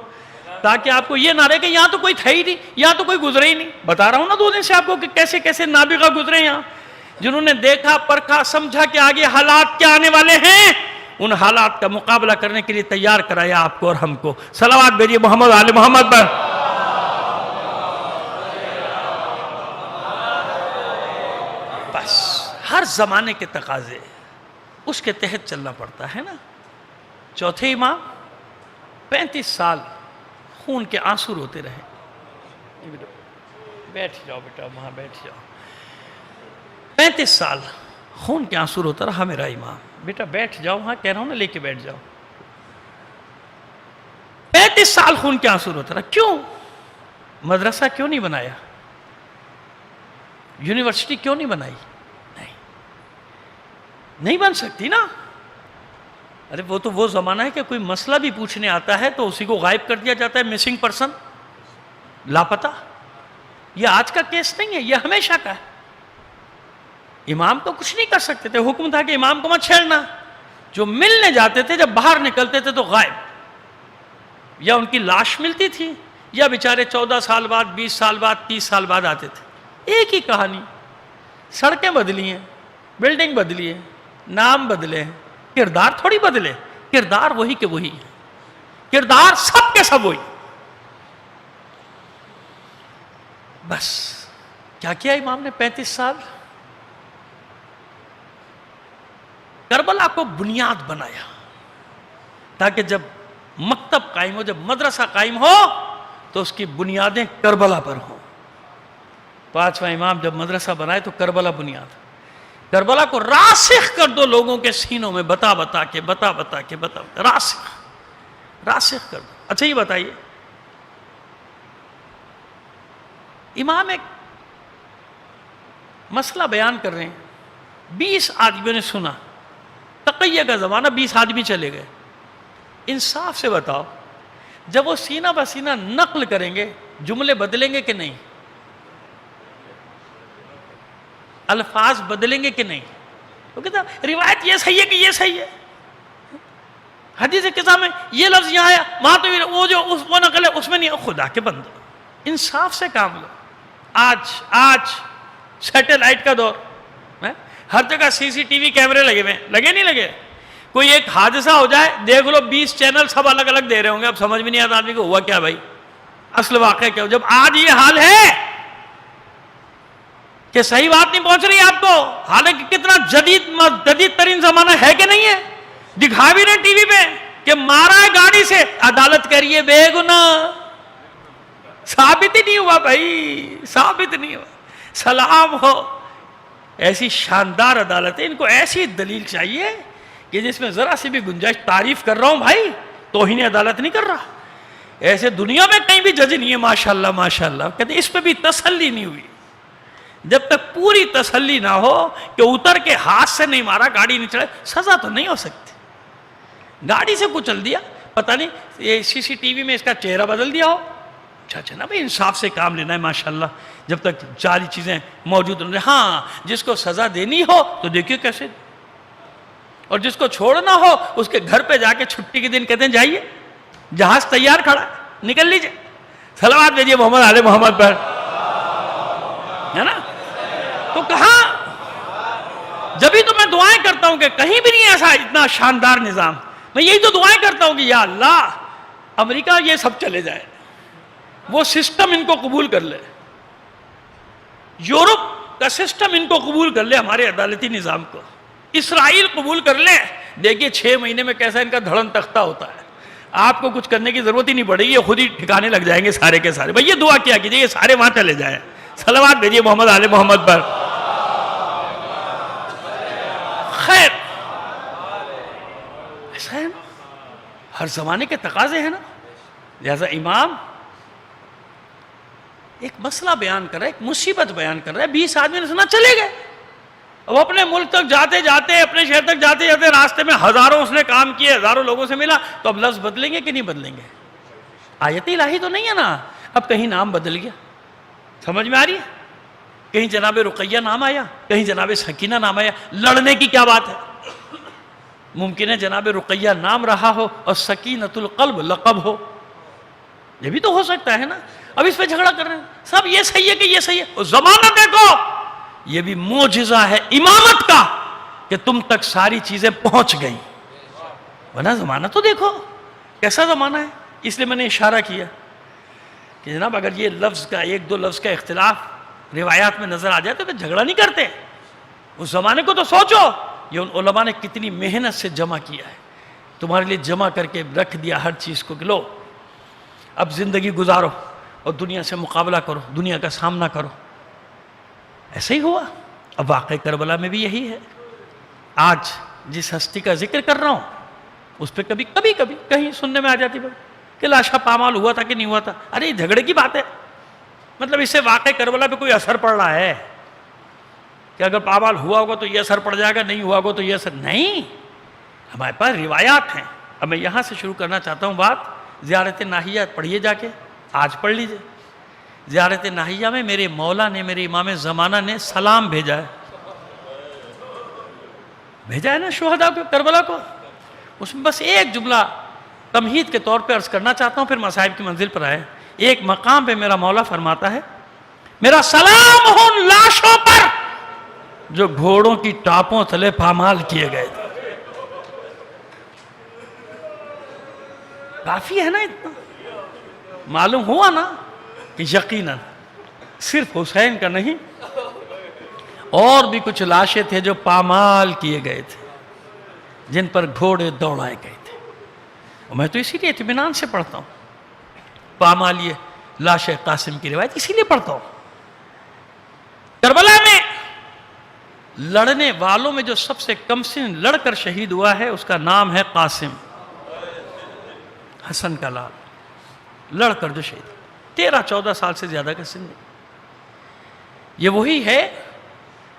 تاکہ آپ کو یہ نہ رہے کہ یہاں تو کوئی تھا ہی نہیں, یہاں تو کوئی گزرے ہی نہیں. بتا رہا ہوں نا 2 دن سے آپ کو کہ کیسے کیسے نابغہ گزرے یہاں, جنہوں نے دیکھا, پرکھا, سمجھا کہ آگے حالات کیا آنے والے ہیں, ان حالات کا مقابلہ کرنے کے لیے تیار کرایا آپ کو اور ہم کو. صلوات بھیجیے محمد آل محمد پر. بس ہر زمانے کے تقاضے اس کے تحت چلنا پڑتا ہے نا. چوتھے امام 35 سال خون کے آنسو روتے رہے. بیٹھ جاؤ بیٹا, وہاں بیٹھ جاؤ. 35 سال خون کے آنسو روتا رہا میرا امام. بیٹا بیٹھ جاؤ, وہاں کہہ رہا ہوں نا, لے کے بیٹھ جاؤ. 35 سال خون کے آنسو روتا رہا. کیوں؟ مدرسہ کیوں نہیں بنایا؟ یونیورسٹی کیوں نہیں بنائی؟ نہیں بن سکتی نا. ارے وہ تو وہ زمانہ ہے کہ کوئی مسئلہ بھی پوچھنے آتا ہے تو اسی کو غائب کر دیا جاتا ہے, مسنگ پرسن, لاپتہ. یہ آج کا کیس نہیں ہے, یہ ہمیشہ کا ہے. امام تو کچھ نہیں کر سکتے تھے, حکم تھا کہ امام کو مت چھیڑنا. جو ملنے جاتے تھے جب باہر نکلتے تھے تو غائب, یا ان کی لاش ملتی تھی یا بیچارے 14 سال بعد, 20 سال بعد, 30 سال بعد آتے تھے. ایک ہی کہانی. سڑکیں بدلی ہیں, بلڈنگ بدلی ہے, نام بدلے ہیں, کردار تھوڑی بدلے. کردار وہی کہ وہی ہے, کردار سب کے سب وہی. بس کیا کیا امام نے 35 سال؟ کربلا کو بنیاد بنایا تاکہ جب مکتب قائم ہو, جب مدرسہ قائم ہو تو اس کی بنیادیں کربلا پر ہوں. 5واں امام جب مدرسہ بنائے تو کربلا بنیاد. کربلا کو راسخ کر دو لوگوں کے سینوں میں, بتا بتا کے راسخ کر دو. اچھا یہ بتائیے, امام ایک مسئلہ بیان کر رہے ہیں, 20 آدمیوں نے سنا. تقیہ کا زمانہ, 20 آدمی چلے گئے. انصاف سے بتاؤ, جب وہ سینہ بسینہ نقل کریں گے جملے بدلیں گے کہ نہیں؟ الفاظ بدلیں گے کہ نہیں؟ وہ کہتا روایت یہ صحیح ہے کہ یہ صحیح ہے, حدیث کتاب میں یہ لفظ یہاں آیا, وہاں تو وہ جو وہ نقل ہے اس میں نہیں. خدا کے بندو, انصاف سے کام لو. آج سیٹلائٹ کا دور ہے, ہر جگہ CCTV کیمرے لگے ہوئے ہیں. لگے نہیں لگے؟ کوئی ایک حادثہ ہو جائے, دیکھ لو 20 چینل سب الگ الگ دے رہے ہوں گے. اب سمجھ میں نہیں آتا آدمی کو ہوا کیا بھائی, اصل واقعہ کیا ہو. جب آج یہ حال ہے کہ صحیح بات نہیں پہنچ رہی آپ کو, حالانکہ کتنا جدید ترین زمانہ ہے کہ نہیں ہے. دکھا بھی رہے ٹی وی پہ کہ مارا ہے گاڑی سے, عدالت کہہ رہی ہے بے گناہ. ثابت ہی نہیں ہوا بھائی, ثابت نہیں ہوا. سلام ہو, ایسی شاندار عدالت ہے. ان کو ایسی دلیل چاہیے کہ جس میں ذرا سی بھی گنجائش. تعریف کر رہا ہوں بھائی, توہین عدالت نہیں کر رہا. ایسے دنیا میں کہیں بھی جج نہیں ہے ماشاءاللہ ماشاءاللہ. کہتے اس پہ بھی تسلی نہیں ہوئی. جب تک پوری تسلی نہ ہو کہ اتر کے ہاتھ سے نہیں مارا, گاڑی نہیں چڑھا, سزا تو نہیں ہو سکتی. گاڑی سے کچل دیا, پتہ نہیں یہ CCTV میں اس کا چہرہ بدل دیا ہو. اچھا نا بھائی, انصاف سے کام لینا ہے ماشاءاللہ. جب تک جاری چیزیں موجود ہیں. ہاں, جس کو سزا دینی ہو تو دیکھیے کیسے, اور جس کو چھوڑنا ہو اس کے گھر پہ جا کے چھٹی کے دن کہتے ہیں جائیے, جہاز تیار کھڑا, نکل لیجئے. صلوات بھیجیے محمد آل محمد پر, ہے نا. تو کہاں, جبھی تو میں دعائیں کرتا ہوں کہ کہیں بھی نہیں ایسا اتنا شاندار نظام. میں یہی تو دعائیں کرتا ہوں کہ یا اللہ امریکہ یہ سب چلے جائے, وہ سسٹم ان کو قبول کر لے. یورپ کا سسٹم ان کو قبول کر لے، ہمارے عدالتی نظام کو، اسرائیل قبول کر لے، دیکھیے 6 مہینے میں کیسا ان کا دھڑن تختہ ہوتا ہے، آپ کو کچھ کرنے کی ضرورت ہی نہیں پڑے گی، یہ خود ہی ٹھکانے لگ جائیں گے سارے کے سارے۔ بھئی یہ دعا کیا کیجئے، یہ سارے وہاں چلے جائیں، صلوات بھیجئے محمد آل محمد پر۔ خیر ایسا ہے نا، ہر زمانے کے تقاضے ہیں نا، لہذا امام ایک مسئلہ بیان کر رہا ہے، ایک مصیبت بیان کر رہا ہے، 20 آدمی نے سنا چلے گئے۔ اب اپنے ملک تک جاتے جاتے، اپنے شہر تک جاتے جاتے راستے میں ہزاروں اس نے کام کیے، ہزاروں لوگوں سے ملا، تو اب لفظ بدلیں گے کہ نہیں بدلیں گے؟ آیت الہی تو نہیں ہے نا، اب کہیں نام بدل گیا، سمجھ میں آ رہی ہے؟ کہیں جناب رقیہ نام آیا، کہیں جناب سکینہ نام آیا، لڑنے کی کیا بات ہے؟ ممکن ہے جناب رقیہ نام رہا ہو اور سکینۃ القلب لقب ہو، یہ بھی تو ہو سکتا ہے نا۔ اب اس پہ جھگڑا کر رہے ہیں سب، یہ صحیح ہے کہ یہ صحیح ہے؟ زمانہ دیکھو، یہ بھی معجزہ ہے امامت کا کہ تم تک ساری چیزیں پہنچ گئیں، ورنہ زمانہ تو دیکھو کیسا زمانہ ہے۔ اس لیے میں نے اشارہ کیا کہ جناب اگر یہ لفظ کا، 1-2 لفظ کا اختلاف روایات میں نظر آ جاتے تو جھگڑا نہیں کرتے۔ اس زمانے کو تو سوچو، یہ ان علماء نے کتنی محنت سے جمع کیا ہے، تمہارے لیے جمع کر کے رکھ دیا ہر چیز کو کہ لو اب زندگی گزارو اور دنیا سے مقابلہ کرو، دنیا کا سامنا کرو۔ ایسا ہی ہوا۔ اب واقعہ کربلا میں بھی یہی ہے۔ آج جس ہستی کا ذکر کر رہا ہوں اس پہ کبھی کہیں سننے میں آ جاتی بات کہ لاشا پامال ہوا تھا کہ نہیں ہوا تھا۔ ارے یہ جھگڑے کی بات ہے، مطلب اس سے واقعہ کربلا پہ کوئی اثر پڑ رہا ہے کہ اگر پامال ہوا ہوگا تو یہ اثر پڑ جائے گا، نہیں ہوا ہوگا تو یہ اثر نہیں۔ ہمارے پاس روایات ہیں۔ اب میں یہاں سے شروع کرنا چاہتا ہوں بات، زیارت ناہیہ پڑھیے جا کے، آج پڑھ لیجئے۔ زیارت ناہیہ میں میرے مولا نے، میرے امام زمانہ نے سلام بھیجا ہے، بھیجا ہے نا شہداء کو، کربلا کو۔ اس میں بس ایک جملہ تمہید کے طور پہ عرض کرنا چاہتا ہوں، پھر مصائب کی منزل پر آئے۔ ایک مقام پہ میرا مولا فرماتا ہے، میرا سلام ہو ان لاشوں پر جو گھوڑوں کی ٹاپوں تلے پامال کیے گئے تھے۔ کافی ہے نا اتنا؟ معلوم ہوا نا کہ یقیناً صرف حسین کا نہیں، اور بھی کچھ لاشیں تھے جو پامال کیے گئے تھے، جن پر گھوڑے دوڑائے گئے تھے۔ اور میں تو اسی لیے اطمینان سے پڑھتا ہوں پامال یہ لاش قاسم کی روایت، اسی لیے پڑھتا ہوں۔ کربلا میں لڑنے والوں میں جو سب سے کم سن لڑ کر شہید ہوا ہے اس کا نام ہے قاسم، حسن کا لال، لڑ کر جو شہید، 13-14 سال سے زیادہ کا سن نہیں۔ یہ وہی ہے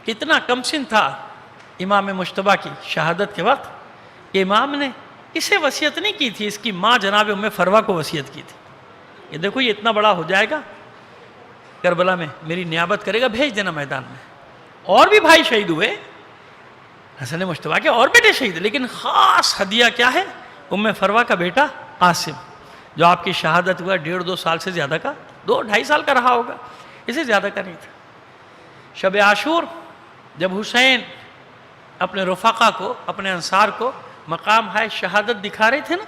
کہ اتنا کم سن تھا امام مجتبیٰ کی شہادت کے وقت کہ امام نے اسے وصیت نہیں کی تھی، اس کی ماں جناب ام فروہ کو وصیت کی تھی کہ دیکھو یہ اتنا بڑا ہو جائے گا، کربلا میں میری نیابت کرے گا، بھیج دینا میدان میں۔ اور بھی بھائی شہید ہوئے، حسن مجتبیٰ کے اور بیٹے شہید، لیکن خاص ہدیہ کیا ہے؟ ام فروہ کا بیٹا قاسم، جو آپ کی شہادت ہوا 1.5-2 سال سے زیادہ کا، 2-2.5 سال کا رہا ہوگا، اسے زیادہ کا نہیں تھا۔ شب عاشور جب حسین اپنے رفقا کو، اپنے انصار کو مقام ہے شہادت دکھا رہے تھے نا،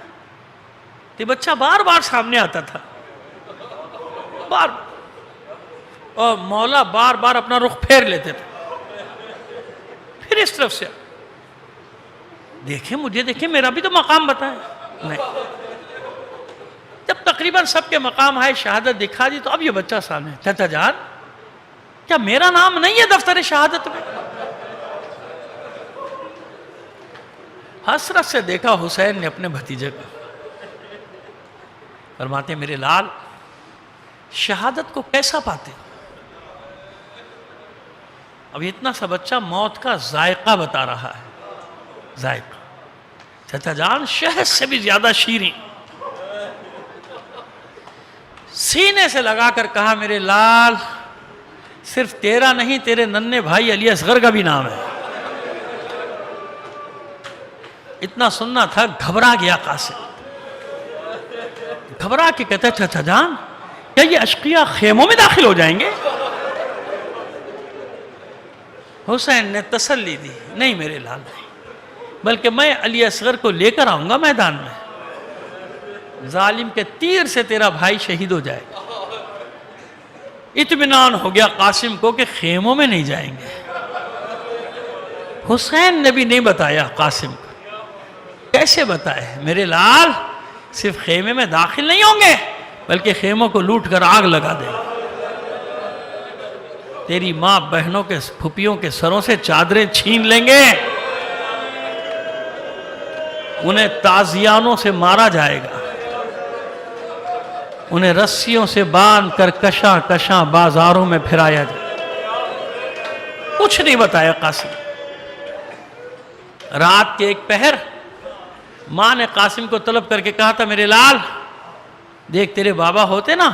تو بچہ بار بار سامنے آتا تھا، بار، اور مولا بار بار اپنا رخ پھیر لیتے تھے، پھر اس طرف سے دیکھیں مجھے، دیکھیں میرا بھی تو مقام بتائیں۔ نہیں، جب تقریباً سب کے مقام ہے شہادت دکھا دی تو اب یہ بچہ سامنے، چچا جان کیا میرا نام نہیں ہے دفتر شہادت میں؟ حسرت سے دیکھا حسین نے اپنے بھتیجے کو، فرماتے میرے لال شہادت کو کیسا پاتے؟ اب اتنا سا بچہ موت کا ذائقہ بتا رہا ہے، ذائقہ۔ چچا جان شہد سے بھی زیادہ شیریں، سینے سے لگا کر کہا میرے لال صرف تیرا نہیں، تیرے ننھے بھائی علی اصغر کا بھی نام ہے۔ اتنا سننا تھا، گھبرا گیا قاسم، گھبرا کے کہتا ہے چچا جان کیا یہ اشقیاء خیموں میں داخل ہو جائیں گے؟ حسین نے تسلی دی، نہیں میرے لال نہیں، بلکہ میں علی اصغر کو لے کر آؤں گا میدان میں، ظالم کے تیر سے تیرا بھائی شہید ہو جائے گا۔ اطمینان ہو گیا قاسم کو کہ خیموں میں نہیں جائیں گے. حسین نے بھی نہیں بتایا قاسم کو. کیسے بتائے؟ میرے لال صرف خیمے میں داخل نہیں ہوں گے بلکہ خیموں کو لوٹ کر آگ لگا دیں گے. تیری ماں بہنوں کے پھپھیوں کے سروں سے چادریں چھین لیں گے. انہیں تازیانوں سے مارا جائے گا. انہیں رسیوں سے باندھ کر کشاں کشاں بازاروں میں پھرایا جائے. کچھ نہیں بتایا قاسم. رات کے ایک پہر ماں نے قاسم کو طلب کر کے کہا تھا میرے لال دیکھ تیرے بابا ہوتے نا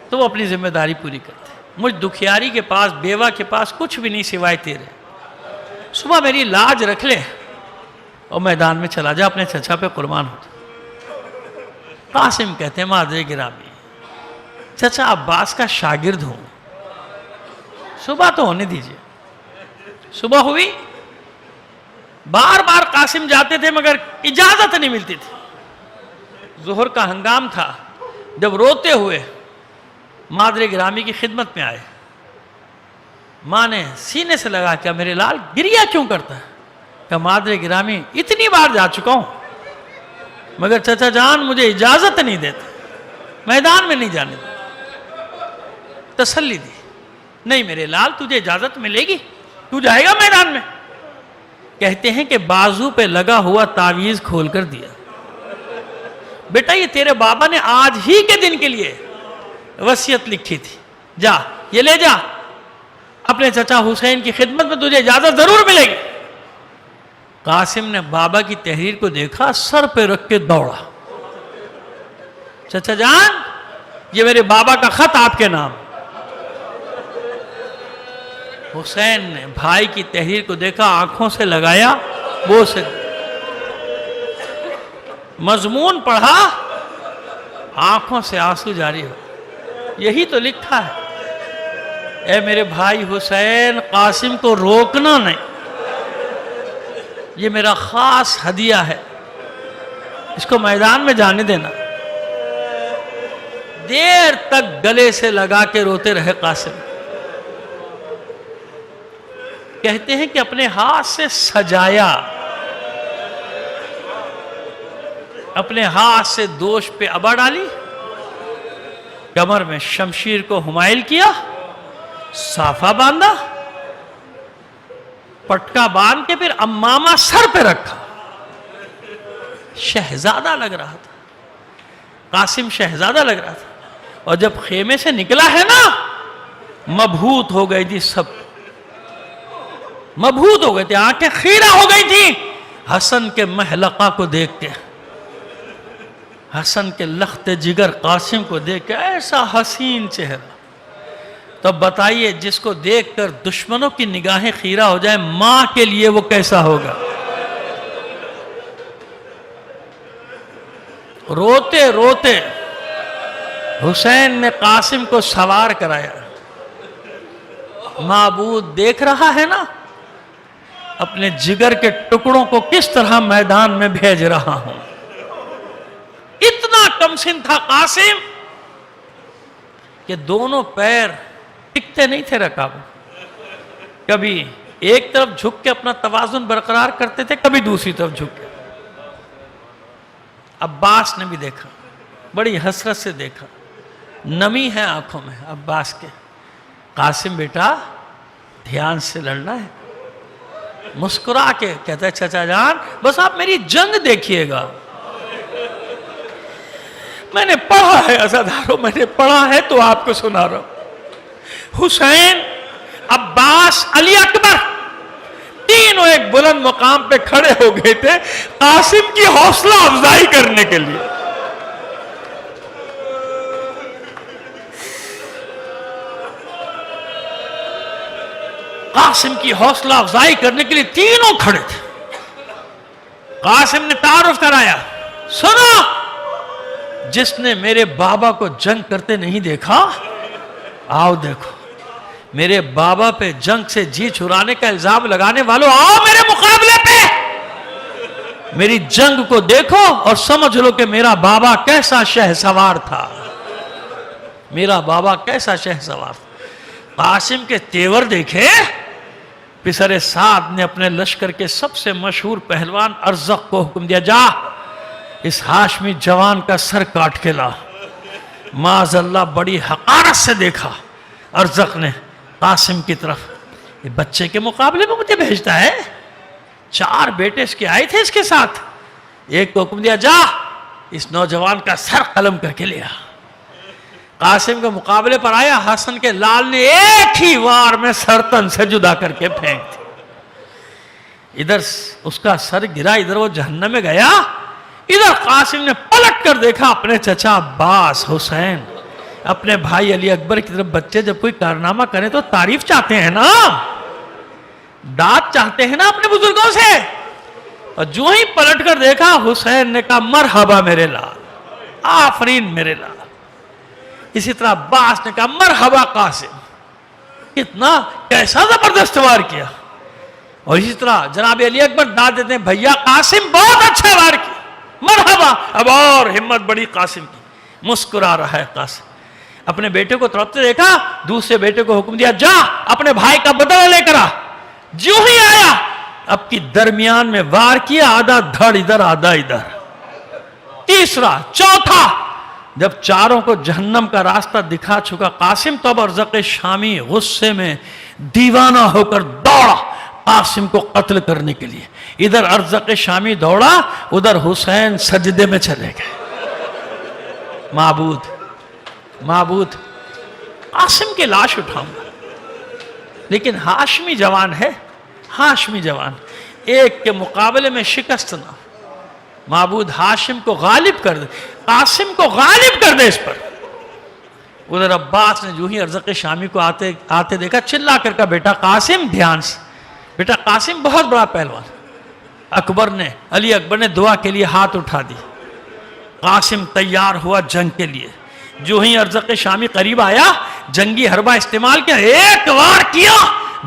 تو وہ اپنی ذمہ داری پوری کرتے. مجھ دکھیاری کے پاس بیوہ کے پاس کچھ بھی نہیں سوائے تیرے. صبح میری لاج رکھ لے اور میدان میں چلا جا اپنے چچا پہ قربان ہو جا. قاسم کہتے ہیں مادر گرامی چچا عباس کا شاگرد ہوں صبح تو ہونے دیجئے. صبح ہوئی. بار بار قاسم جاتے تھے مگر اجازت نہیں ملتی تھی. ظہر کا ہنگام تھا. جب روتے ہوئے مادر گرامی کی خدمت میں آئے ماں نے سینے سے لگا کیا میرے لال گریا کیوں کرتا ہے؟ کہ مادر گرامی اتنی بار جا چکا ہوں مگر چچا جان مجھے اجازت نہیں دیتے میدان میں نہیں جانے دیتے. تسلی دی. نہیں میرے لال تجھے اجازت ملے گی تو جائے گا میدان میں. کہتے ہیں کہ بازو پہ لگا ہوا تعویذ کھول کر دیا. بیٹا یہ تیرے بابا نے آج ہی کے دن کے لیے وصیت لکھی تھی. جا یہ لے جا اپنے چچا حسین کی خدمت میں تجھے اجازت ضرور ملے گی. قاسم نے بابا کی تحریر کو دیکھا سر پہ رکھ کے دوڑا. چچا جان یہ میرے بابا کا خط آپ کے نام. حسین نے بھائی کی تحریر کو دیکھا آنکھوں سے لگایا وہ سے مضمون پڑھا آنکھوں سے آنسو جاری ہو. یہی تو لکھا ہے اے میرے بھائی حسین قاسم کو روکنا نہیں. یہ میرا خاص ہدیہ ہے اس کو میدان میں جانے دینا. دیر تک گلے سے لگا کے روتے رہے قاسم. کہتے ہیں کہ اپنے ہاتھ سے سجایا اپنے ہاتھ سے دوش پہ ابا ڈالی کمر میں شمشیر کو حمائل کیا صافہ باندھا پٹکا باندھ کے پھر امامہ سر پہ رکھا. شہزادہ لگ رہا تھا قاسم شہزادہ لگ رہا تھا. اور جب خیمے سے نکلا ہے نا مبہوت ہو گئی تھی سب مبہوت ہو گئے تھے. آنکھیں خیرہ ہو گئی تھی حسن کے محلقہ کو دیکھ کے حسن کے لخت جگر قاسم کو دیکھ کے ایسا حسین چہرہ. تب بتائیے جس کو دیکھ کر دشمنوں کی نگاہیں خیرہ ہو جائیں ماں کے لیے وہ کیسا ہوگا. روتے روتے حسین نے قاسم کو سوار کرایا. معبود دیکھ رہا ہے نا اپنے جگر کے ٹکڑوں کو کس طرح میدان میں بھیج رہا ہوں. اتنا کم سن تھا قاسم کہ دونوں پیر ٹکتے نہیں تھے رکابوں. کبھی ایک طرف جھک کے اپنا توازن برقرار کرتے تھے کبھی دوسری طرف جھک کے. عباس نے بھی دیکھا بڑی حسرت سے دیکھا. نمی ہے آنکھوں میں عباس کے. قاسم بیٹا دھیان سے لڑنا ہے. مسکرا کے کہتا ہے چچا جان بس آپ میری جنگ دیکھیے گا. میں نے پڑھا ہے عزاداروں میں نے پڑھا ہے تو آپ کو سنا رہا ہوں. حسین عباس علی اکبر تینوں ایک بلند مقام پہ کھڑے ہو گئے تھے قاسم کی حوصلہ افزائی کرنے کے لیے. قاسم کی حوصلہ افزائی کرنے کے لیے تینوں کھڑے تھے. قاسم نے تعارف کرایا سنو جس نے میرے بابا کو جنگ کرتے نہیں دیکھا آؤ دیکھو. میرے بابا پہ جنگ سے جی چھڑانے کا الزام لگانے والوں آؤ میرے مقابلے پہ. میری جنگ کو دیکھو اور سمجھ لو کہ میرا بابا کیسا شہسوار تھا. میرا بابا کیسا شہسوار تھا. قاسم کے تیور دیکھے. پسر سعد نے اپنے لشکر کے سب سے مشہور پہلوان ارزق کو حکم دیا جا اس ہاشمی جوان کا سر کاٹ کے لا. معاذ اللہ بڑی حقارت سے دیکھا ارزق نے قاسم کی طرف. یہ بچے کے مقابلے میں مجھے بھیجتا ہے. 4 بیٹے اس کے آئے تھے اس کے ساتھ. ایک کو حکم دیا جا اس نوجوان کا سر قلم کر کے لیا. قاسم کے مقابلے پر آیا. حسن کے لال نے ایک ہی وار میں سر تن سے جدا کر کے پھینک دی. ادھر اس کا سر گرا, ادھر وہ جہنم میں گیا. ادھر قاسم نے پلٹ کر دیکھا اپنے چچا عباس, حسین, اپنے بھائی علی اکبر کی طرف. بچے جب کوئی کارنامہ کریں تو تعریف چاہتے ہیں نا, داد چاہتے ہیں نا اپنے بزرگوں سے. اور جو ہی پلٹ کر دیکھا حسین نے کہا مرحبا میرے لال, آفرین میرے لال. اسی طرح عباس نے کہا مرحبا قاسم. کتنا کیسا زبردست وار کیا. اور اسی طرح جناب علی اکبر داد دیتے ہیں بھیا قاسم بہت اچھا وار کیا, مرحبا. اب اور ہمت بڑی قاسم کی. مسکرا رہا ہے قاسم. اپنے بیٹے کو تڑپتے دیکھا, دوسرے بیٹے کو حکم دیا جا اپنے بھائی کا بدلہ لے کر آ. جو ہی آیا اب کی درمیان میں وار کیا, آدھا دھڑ ادھر آدھا ادھر. تیسرا, چوتھا. جب چاروں کو جہنم کا راستہ دکھا چکا قاسم, تو اب ارزق شامی غصے میں دیوانہ ہو کر دوڑا قاسم کو قتل کرنے کے لیے. ادھر ارزق شامی دوڑا, ادھر حسین سجدے میں چلے گئے. معبود معبود قاسم کی لاش اٹھاؤں گا, لیکن ہاشمی جوان ہے, ہاشمی جوان, ایک کے مقابلے میں شکست نہ. معبود ہاشم کو غالب کر دے, قاسم کو غالب کر دے اس پر. ادھر عباس نے جو ہی ارزق شامی کو آتے دیکھا, چلا کر کہا بیٹا قاسم دھیان سے, بیٹا قاسم بہت بڑا پہلوان. علی اکبر نے دعا کے لیے ہاتھ اٹھا دی. قاسم تیار ہوا جنگ کے لیے. جو ہی ارزق شامی قریب آیا, جنگی حربہ استعمال کیا, ایک وار کیا,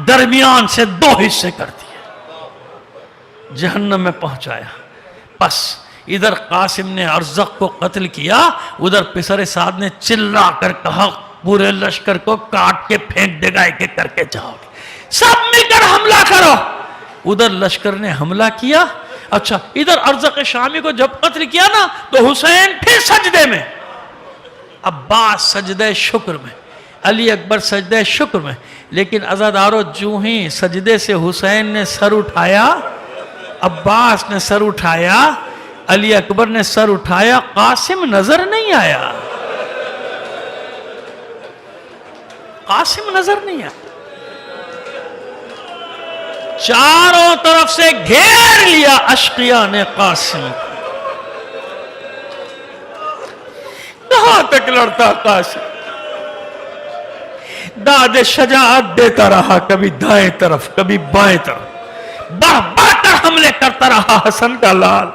درمیان سے 2 حصے کر دیے, جہنم میں پہنچایا. بس ادھر قاسم نے ارزق کو قتل کیا, ادھر پسر سعد نے چلا کر کہا پورے لشکر کو کاٹ کے پھینک دے گا, ایک ایک کر کے جاؤ گے, سب مل کر حملہ کرو. ادھر لشکر نے حملہ کیا. اچھا ادھر ارزق شامی کو جب قتل کیا نا, تو حسین پھر سجدے میں, عباس سجدہ شکر میں, علی اکبر سجدہ شکر میں. لیکن عزادارو جو ہی سجدے سے حسین نے سر اٹھایا, عباس نے سر اٹھایا, علی اکبر نے سر اٹھایا, قاسم نظر نہیں آیا. قاسم نظر نہیں آیا. چاروں طرف سے گھیر لیا اشقیاء نے قاسم. کہاں تک لڑتا قاسم, داد شجاعت دیتا رہا, کبھی دائیں طرف کبھی بائیں طرف, بڑھ بڑھ کر حملے کرتا رہا حسن کا لال.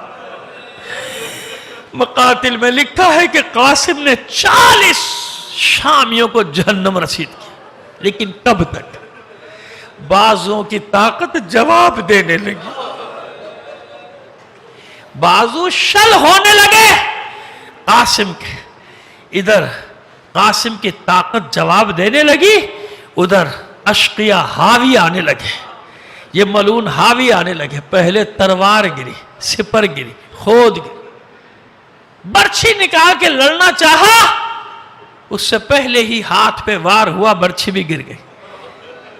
مقاتل میں لکھا ہے کہ قاسم نے 40 شامیوں کو جہنم رسید کیا. لیکن کب تک؟ بازوں کی طاقت جواب دینے لگی, بازو شل ہونے لگے قاسم کے. ادھر قاسم کی طاقت جواب دینے لگی, ادھر اشقیاء حاوی آنے لگے. یہ ملون حاوی آنے لگے. پہلے تلوار گری, سپر گری, خود گری, برچھی نکال کے لڑنا چاہا, اس سے پہلے ہی ہاتھ پہ وار ہوا, برچھی بھی گر گئی.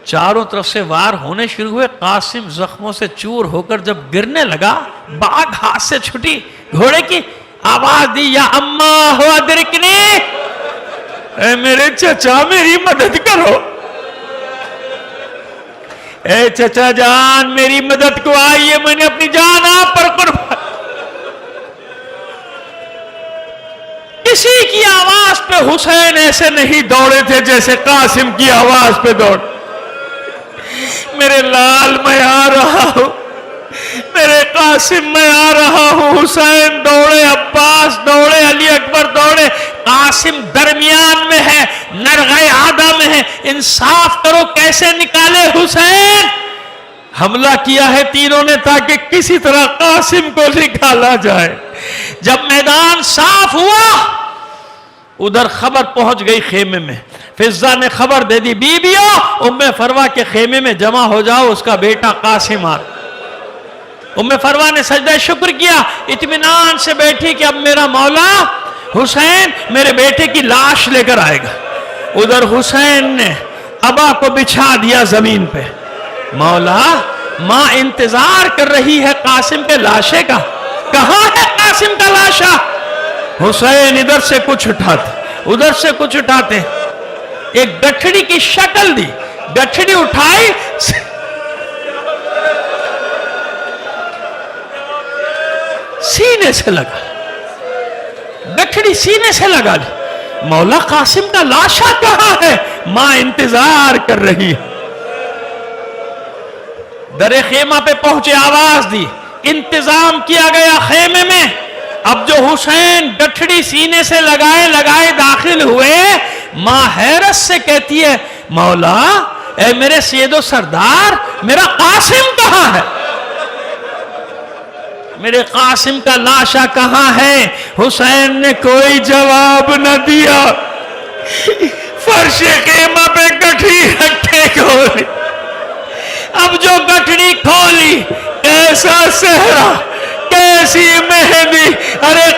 چاروں طرف سے وار ہونے شروع ہوئے. قاسم زخموں سے چور ہو کر جب گرنے لگا, باگ ہاتھ سے چھٹی, گھوڑے کی آواز دی, یا اماں ہو ادرکنی, اے میرے چچا میری مدد کرو, اے چچا جان میری مدد کو آئیے, میں نے اپنی جان آپ پر قربان. کسی کی آواز پہ حسین ایسے نہیں دوڑے تھے جیسے قاسم کی آواز پہ دوڑ. میرے لال میں آ رہا ہوں, میرے قاسم میں آ رہا ہوں. حسین دوڑے, عباس دوڑے, علی اکبر دوڑے, قاسم درمیان میں ہے, نرغہ آدھا میں ہے. انصاف کرو کیسے نکالے حسین. حملہ کیا ہے تینوں نے تاکہ کسی طرح قاسم کو نکالا جائے. جب میدان صاف ہوا ادھر خبر پہنچ گئی خیمے میں. فضہ نے خبر دے دی بیبیوں ام فروا کے خیمے میں جمع ہو جاؤ, اس کا بیٹا قاسم آ. ام فروا نے سجدہ شکر کیا, اطمینان سے بیٹھی کہ اب میرا مولا حسین میرے بیٹے کی لاش لے کر آئے گا. ادھر حسین نے ابا کو بچھا دیا زمین پہ. مولا ماں انتظار کر رہی ہے قاسم کے لاشے کا, کہاں ہے قاسم کا لاشا؟ حسین ادھر سے کچھ اٹھاتے ادھر سے کچھ اٹھاتے, ایک گٹھڑی کی شکل دی, گٹھڑی اٹھائی, سینے سے لگا, گٹھڑی سینے سے لگا لی. مولا قاسم کا لاشا کہاں ہے؟ ماں انتظار کر رہی ہے. در خیمہ پہ پہنچے, آواز دی, انتظام کیا گیا خیمے میں. اب جو حسین گٹھڑی سینے سے لگائے داخل ہوئے, ماں حیرت سے کہتی ہے مولا اے میرے سید و سردار, میرا قاسم کہاں ہے؟ میرے قاسم کا لاشا کہاں ہے؟ حسین نے کوئی جواب نہ دیا. فرش خیمہ پہ گٹھڑی رکھے کھولی. اب جو گٹھڑی کھولی, ایسا صحرا, کیسی مہندی, ارے